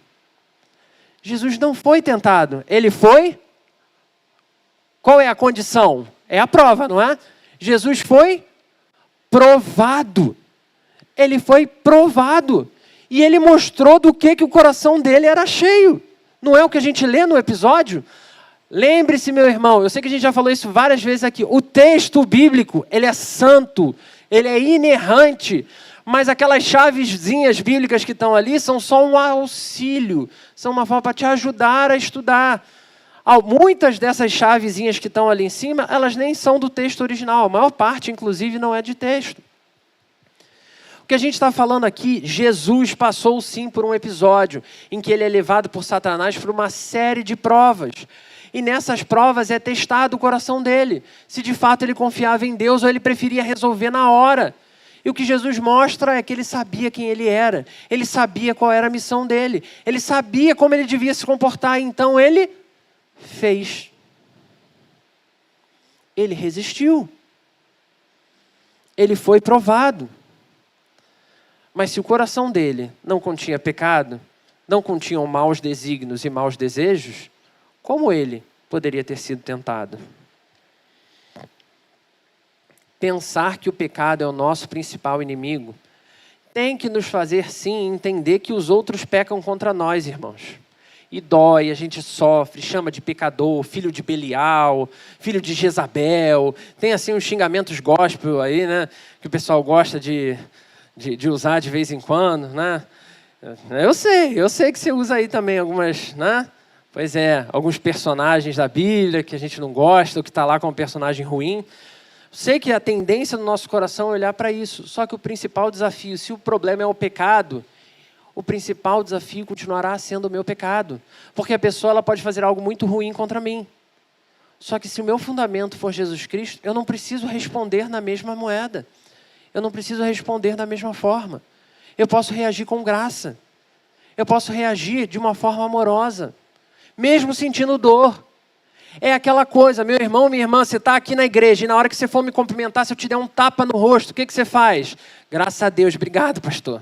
Jesus não foi tentado, ele foi Qual é a condição? É a prova, não é? Jesus foi provado. Ele foi provado. E ele mostrou do que o coração dele era cheio. Não é o que a gente lê no episódio? Lembre-se, meu irmão, eu sei que a gente já falou isso várias vezes aqui. O texto bíblico, ele é santo, ele é inerrante. Mas aquelas chavezinhas bíblicas que estão ali são só um auxílio. São uma forma para te ajudar a estudar. Muitas dessas chavezinhas que estão ali em cima, elas nem são do texto original. A maior parte, inclusive, não é de texto. O que a gente está falando aqui, Jesus passou sim por um episódio em que ele é levado por Satanás por uma série de provas. E nessas provas é testado o coração dele. Se de fato ele confiava em Deus ou ele preferia resolver na hora. E o que Jesus mostra é que ele sabia quem ele era. Ele sabia qual era a missão dele. Ele sabia como ele devia se comportar. Então ele fez. Ele resistiu. Ele foi provado. Mas se o coração dele não continha pecado, não continham maus desígnios e maus desejos, como ele poderia ter sido tentado? Pensar que o pecado é o nosso principal inimigo tem que nos fazer, sim, entender que os outros pecam contra nós, irmãos. E dói, a gente sofre, chama de pecador, filho de Belial, filho de Jezabel. Tem assim uns xingamentos gospel aí, né? Que o pessoal gosta de usar de vez em quando, né? Eu sei que você usa aí também algumas, né? Pois é, alguns personagens da Bíblia que a gente não gosta, ou que está lá como personagem ruim. Sei que a tendência do nosso coração é olhar para isso, só que o principal desafio, se o problema é o pecado, o principal desafio continuará sendo o meu pecado. Porque a pessoa ela pode fazer algo muito ruim contra mim. Só que se o meu fundamento for Jesus Cristo, eu não preciso responder na mesma moeda. Eu não preciso responder da mesma forma. Eu posso reagir com graça. Eu posso reagir de uma forma amorosa. Mesmo sentindo dor. É aquela coisa, meu irmão, minha irmã, você está aqui na igreja e na hora que você for me cumprimentar, se eu te der um tapa no rosto, o que você faz? Graças a Deus, obrigado, pastor.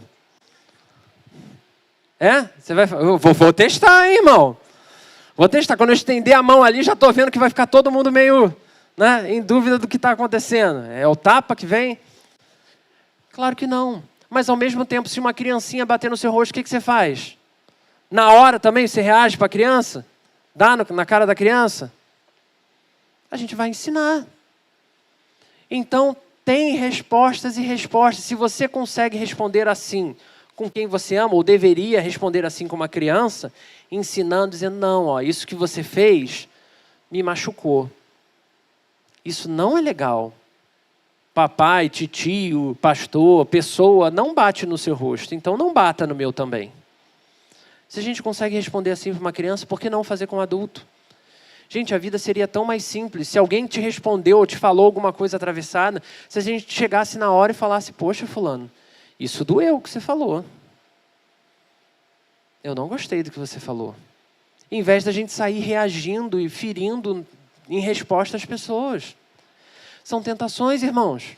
Você vai, eu vou testar, hein, irmão? Vou testar. Quando eu estender a mão ali, já estou vendo que vai ficar todo mundo meio, né, em dúvida do que está acontecendo. É o tapa que vem? Claro que não. Mas ao mesmo tempo, se uma criancinha bater no seu rosto, o que você faz? Na hora também você reage para a criança? Dá na cara da criança? A gente vai ensinar. Então, tem respostas e respostas. Se você consegue responder assim com quem você ama, ou deveria responder assim com uma criança, ensinando, dizendo, não, ó, isso que você fez me machucou. Isso não é legal. Papai, titio, pastor, pessoa, não bate no seu rosto, então não bata no meu também. Se a gente consegue responder assim para uma criança, por que não fazer com um adulto? Gente, a vida seria tão mais simples. Se alguém te respondeu ou te falou alguma coisa atravessada, se a gente chegasse na hora e falasse, poxa, fulano, isso doeu o que você falou. Eu não gostei do que você falou. Em vez da gente sair reagindo e ferindo em resposta às pessoas. São tentações, irmãos,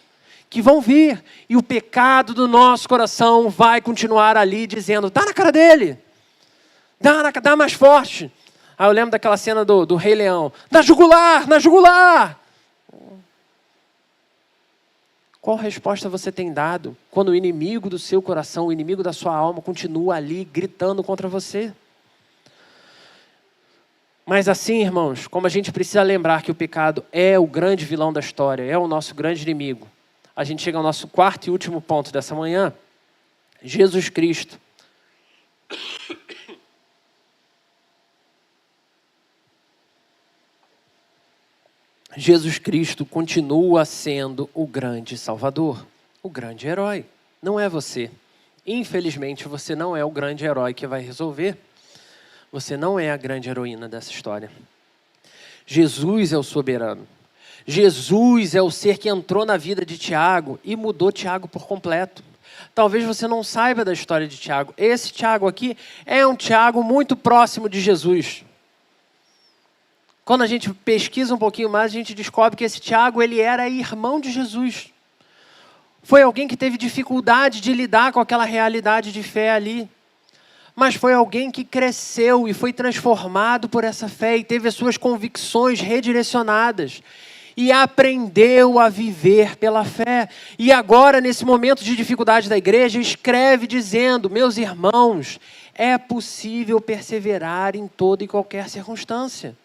que vão vir. E o pecado do nosso coração vai continuar ali dizendo, dá na cara dele. Dá mais forte. Aí eu lembro daquela cena do Rei Leão. Na jugular, na jugular. Qual resposta você tem dado quando o inimigo do seu coração, o inimigo da sua alma, continua ali gritando contra você? Mas assim, irmãos, como a gente precisa lembrar que o pecado é o grande vilão da história, é o nosso grande inimigo, a gente chega ao nosso quarto e último ponto dessa manhã. Jesus Cristo. Jesus Cristo continua sendo o grande Salvador, o grande herói. Não é você. Infelizmente, você não é o grande herói que vai resolver. Você não é a grande heroína dessa história. Jesus é o soberano. Jesus é o ser que entrou na vida de Tiago e mudou Tiago por completo. Talvez você não saiba da história de Tiago. Esse Tiago aqui é um Tiago muito próximo de Jesus. Quando a gente pesquisa um pouquinho mais, a gente descobre que esse Tiago, ele era irmão de Jesus. Foi alguém que teve dificuldade de lidar com aquela realidade de fé ali. mas foi alguém que cresceu e foi transformado por essa fé e teve as suas convicções redirecionadas e aprendeu a viver pela fé. E agora, nesse momento de dificuldade da igreja, escreve dizendo: meus irmãos, é possível perseverar em toda e qualquer circunstância.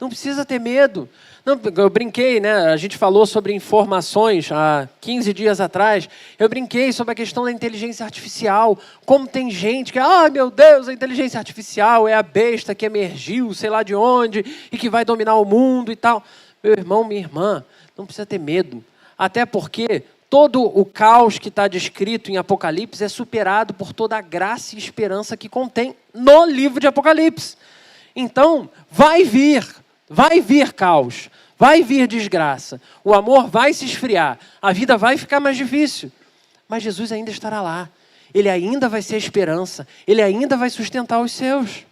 Não precisa ter medo. Não, eu brinquei, né? A gente falou sobre informações há 15 dias atrás. Eu brinquei sobre a questão da inteligência artificial. Como tem gente que, meu Deus, a inteligência artificial é a besta que emergiu, sei lá de onde, e que vai dominar o mundo e tal. Meu irmão, minha irmã, não precisa ter medo. Até porque todo o caos que está descrito em Apocalipse é superado por toda a graça e esperança que contém no livro de Apocalipse. Então, vai vir caos, vai vir desgraça, o amor vai se esfriar, a vida vai ficar mais difícil, mas Jesus ainda estará lá, Ele ainda vai ser a esperança, Ele ainda vai sustentar os seus.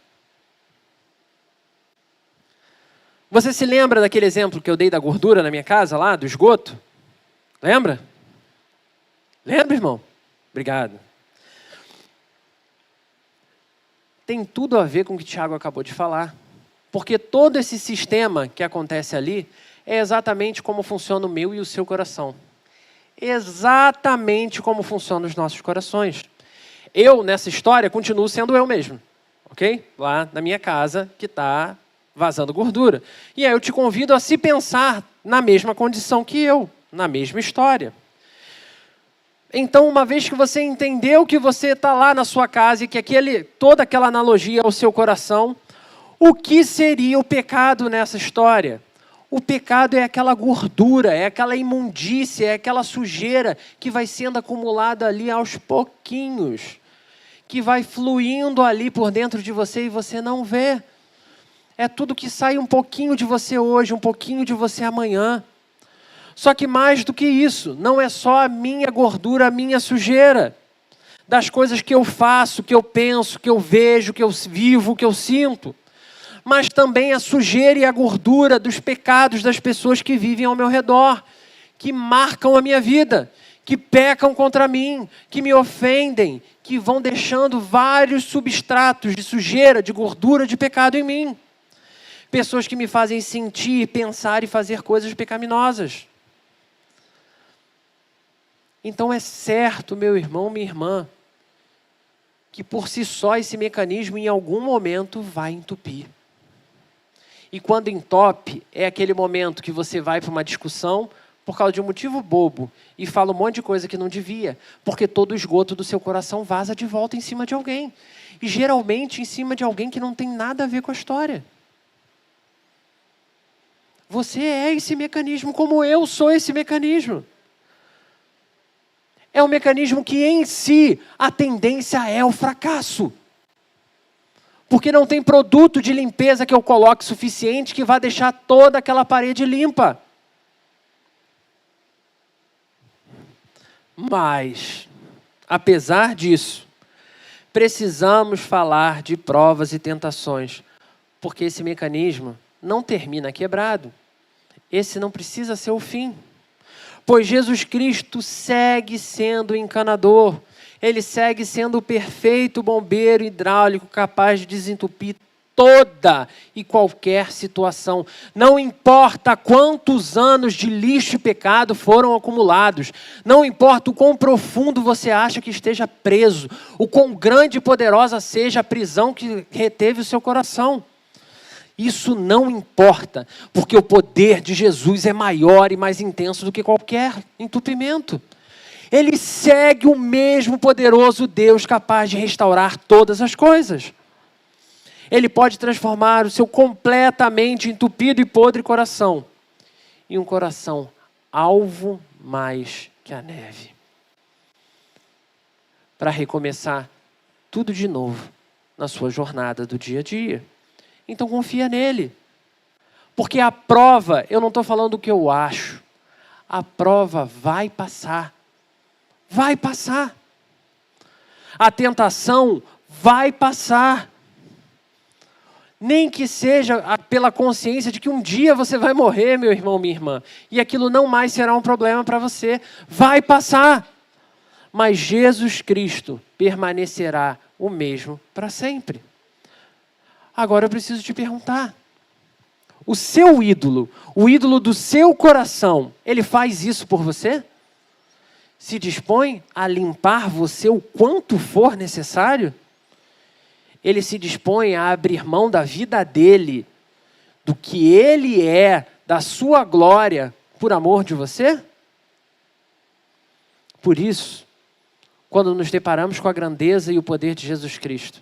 Você se lembra daquele exemplo que eu dei da gordura na minha casa lá, do esgoto? Lembra? Lembra, irmão? Obrigado. Tem tudo a ver com o que o Tiago acabou de falar. Porque todo esse sistema que acontece ali é exatamente como funciona o meu e o seu coração. Exatamente como funcionam os nossos corações. Eu, nessa história, continuo sendo eu mesmo. Ok? Lá na minha casa, que está vazando gordura. E aí eu te convido a se pensar na mesma condição que eu, na mesma história. Então, uma vez que você entendeu que você está lá na sua casa e que toda aquela analogia é o seu coração, o que seria o pecado nessa história? O pecado é aquela gordura, é aquela imundícia, é aquela sujeira que vai sendo acumulada ali aos pouquinhos, que vai fluindo ali por dentro de você e você não vê. É tudo que sai um pouquinho de você hoje, um pouquinho de você amanhã. Só que mais do que isso, não é só a minha gordura, a minha sujeira, das coisas que eu faço, que eu penso, que eu vejo, que eu vivo, que eu sinto, mas também a sujeira e a gordura dos pecados das pessoas que vivem ao meu redor, que marcam a minha vida, que pecam contra mim, que me ofendem, que vão deixando vários substratos de sujeira, de gordura, de pecado em mim. Pessoas que me fazem sentir, pensar e fazer coisas pecaminosas. Então é certo, meu irmão, minha irmã, que por si só esse mecanismo em algum momento vai entupir. E quando entope, é aquele momento que você vai para uma discussão por causa de um motivo bobo e fala um monte de coisa que não devia, porque todo o esgoto do seu coração vaza de volta em cima de alguém. E geralmente em cima de alguém que não tem nada a ver com a história. Você é esse mecanismo como eu sou esse mecanismo. É um mecanismo que em si a tendência é o fracasso. Porque não tem produto de limpeza que eu coloque suficiente que vá deixar toda aquela parede limpa. Mas, apesar disso, precisamos falar de provas e tentações, porque esse mecanismo não termina quebrado. Esse não precisa ser o fim. Pois Jesus Cristo segue sendo o encanador. Ele segue sendo o perfeito bombeiro hidráulico capaz de desentupir toda e qualquer situação. Não importa quantos anos de lixo e pecado foram acumulados. Não importa o quão profundo você acha que esteja preso. O quão grande e poderosa seja a prisão que reteve o seu coração. Isso não importa, porque o poder de Jesus é maior e mais intenso do que qualquer entupimento. Ele segue o mesmo poderoso Deus capaz de restaurar todas as coisas. Ele pode transformar o seu completamente entupido e podre coração em um coração alvo mais que a neve. Para recomeçar tudo de novo na sua jornada do dia a dia. Então confia nele. Porque a prova, eu não estou falando do que eu acho. A prova vai passar. Vai passar. A tentação vai passar. Nem que seja pela consciência de que um dia você vai morrer, meu irmão, minha irmã. E aquilo não mais será um problema para você. Vai passar. Mas Jesus Cristo permanecerá o mesmo para sempre. Agora eu preciso te perguntar, o seu ídolo, o ídolo do seu coração, ele faz isso por você? Se dispõe a limpar você o quanto for necessário? Ele se dispõe a abrir mão da vida dele, do que ele é, da sua glória, por amor de você? Por isso, quando nos deparamos com a grandeza e o poder de Jesus Cristo,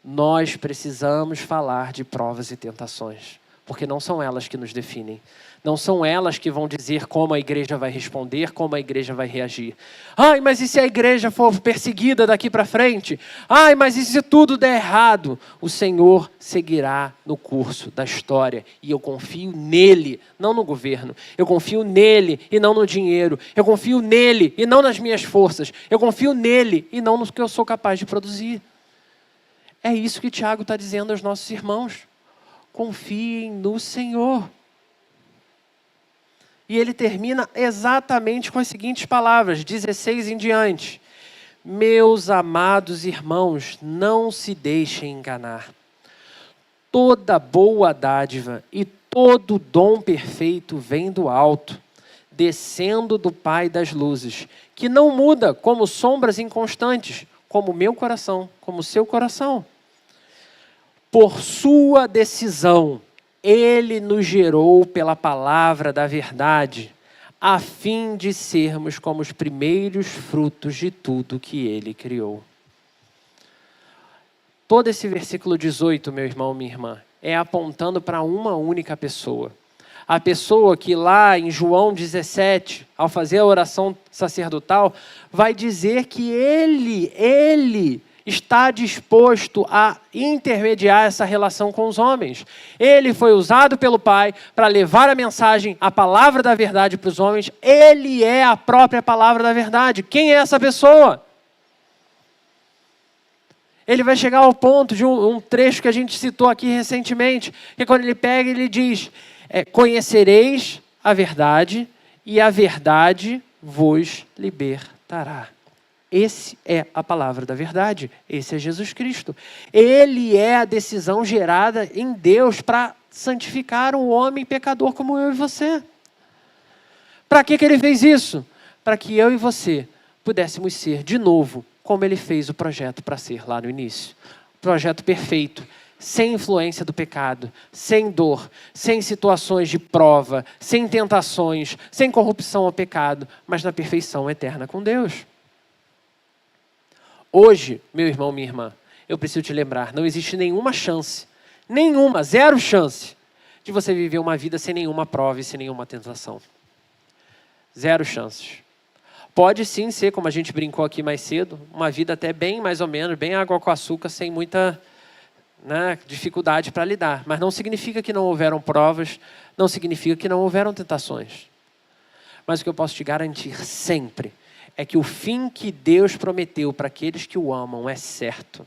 nós precisamos falar de provas e tentações, porque não são elas que nos definem. Não são elas que vão dizer como a igreja vai responder, como a igreja vai reagir. Ai, mas e se a igreja for perseguida daqui para frente? Ai, mas e se tudo der errado? O Senhor seguirá no curso da história. E eu confio nele, não no governo. Eu confio nele e não no dinheiro. Eu confio nele e não nas minhas forças. Eu confio nele e não no que eu sou capaz de produzir. É isso que Tiago está dizendo aos nossos irmãos. Confiem no Senhor. E ele termina exatamente com as seguintes palavras, 16 em diante. Meus amados irmãos, não se deixem enganar. Toda boa dádiva e todo dom perfeito vem do alto, descendo do Pai das luzes, que não muda como sombras inconstantes, como o meu coração, como o seu coração. Por sua decisão, Ele nos gerou pela palavra da verdade, a fim de sermos como os primeiros frutos de tudo que Ele criou. Todo esse versículo 18, meu irmão, minha irmã, é apontando para uma única pessoa. A pessoa que lá em João 17, ao fazer a oração sacerdotal, vai dizer que Ele está disposto a intermediar essa relação com os homens. Ele foi usado pelo Pai para levar a mensagem, a palavra da verdade para os homens. Ele é a própria palavra da verdade. Quem é essa pessoa? Ele vai chegar ao ponto de um trecho que a gente citou aqui recentemente, que quando ele pega, ele diz, conhecereis a verdade e a verdade vos libertará. Esse é a palavra da verdade. Esse é Jesus Cristo. Ele é a decisão gerada em Deus para santificar um homem pecador como eu e você. Para que ele fez isso? Para que eu e você pudéssemos ser de novo como ele fez o projeto para ser lá no início. Projeto perfeito, sem influência do pecado, sem dor, sem situações de prova, sem tentações, sem corrupção ao pecado, mas na perfeição eterna com Deus. Hoje, meu irmão, minha irmã, eu preciso te lembrar, não existe nenhuma chance, zero chance, de você viver uma vida sem nenhuma prova e sem nenhuma tentação. Zero chances. Pode sim ser, como a gente brincou aqui mais cedo, uma vida até bem mais ou menos, bem água com açúcar, sem muita dificuldade para lidar. Mas não significa que não houveram provas, não significa que não houveram tentações. Mas o que eu posso te garantir sempre é que o fim que Deus prometeu para aqueles que o amam é certo.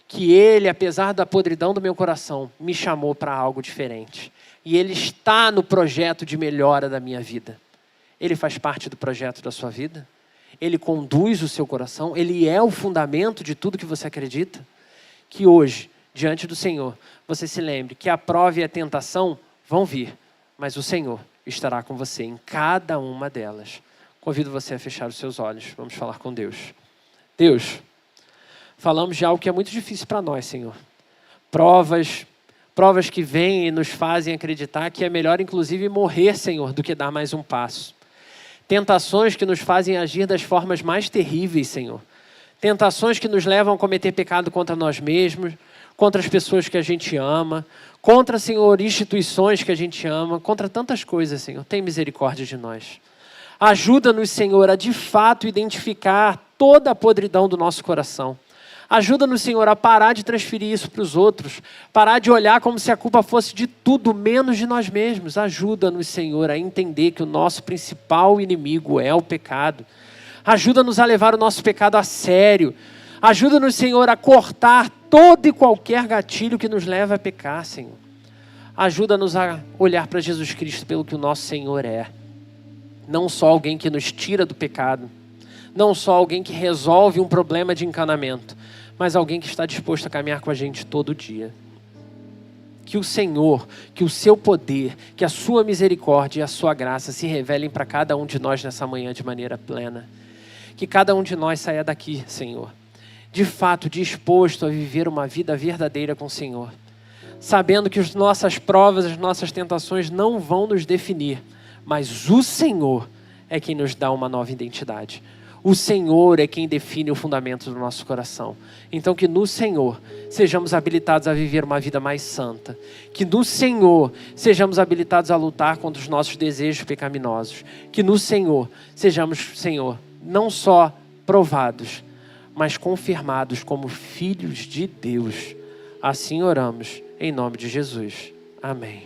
Que Ele, apesar da podridão do meu coração, me chamou para algo diferente. E Ele está no projeto de melhora da minha vida. Ele faz parte do projeto da sua vida? Ele conduz o seu coração? Ele é o fundamento de tudo que você acredita? Que hoje, diante do Senhor, você se lembre que a prova e a tentação vão vir, mas o Senhor estará com você em cada uma delas. Convido você a fechar os seus olhos. Vamos falar com Deus. Deus, falamos de algo que é muito difícil para nós, Senhor. Provas que vêm e nos fazem acreditar que é melhor, inclusive, morrer, Senhor, do que dar mais um passo. Tentações que nos fazem agir das formas mais terríveis, Senhor. Tentações que nos levam a cometer pecado contra nós mesmos, contra as pessoas que a gente ama, contra, Senhor, instituições que a gente ama, contra tantas coisas, Senhor. Tem misericórdia de nós. Ajuda-nos, Senhor, a de fato identificar toda a podridão do nosso coração. Ajuda-nos, Senhor, a parar de transferir isso para os outros, parar de olhar como se a culpa fosse de tudo menos de nós mesmos. Ajuda-nos, Senhor, a entender que o nosso principal inimigo é o pecado. Ajuda-nos a levar o nosso pecado a sério. Ajuda-nos, Senhor, a cortar todo e qualquer gatilho que nos leva a pecar, Senhor. Ajuda-nos a olhar para Jesus Cristo pelo que o nosso Senhor é. Não só alguém que nos tira do pecado, não só alguém que resolve um problema de encanamento, mas alguém que está disposto a caminhar com a gente todo dia. Que o Senhor, que o seu poder, que a sua misericórdia e a sua graça se revelem para cada um de nós nessa manhã de maneira plena. Que cada um de nós saia daqui, Senhor, de fato disposto a viver uma vida verdadeira com o Senhor. Sabendo que as nossas provas, as nossas tentações não vão nos definir, mas o Senhor é quem nos dá uma nova identidade. O Senhor é quem define o fundamento do nosso coração. Então que no Senhor sejamos habilitados a viver uma vida mais santa. Que no Senhor sejamos habilitados a lutar contra os nossos desejos pecaminosos. Que no Senhor sejamos, Senhor, não só provados, mas confirmados como filhos de Deus. Assim oramos, em nome de Jesus. Amém.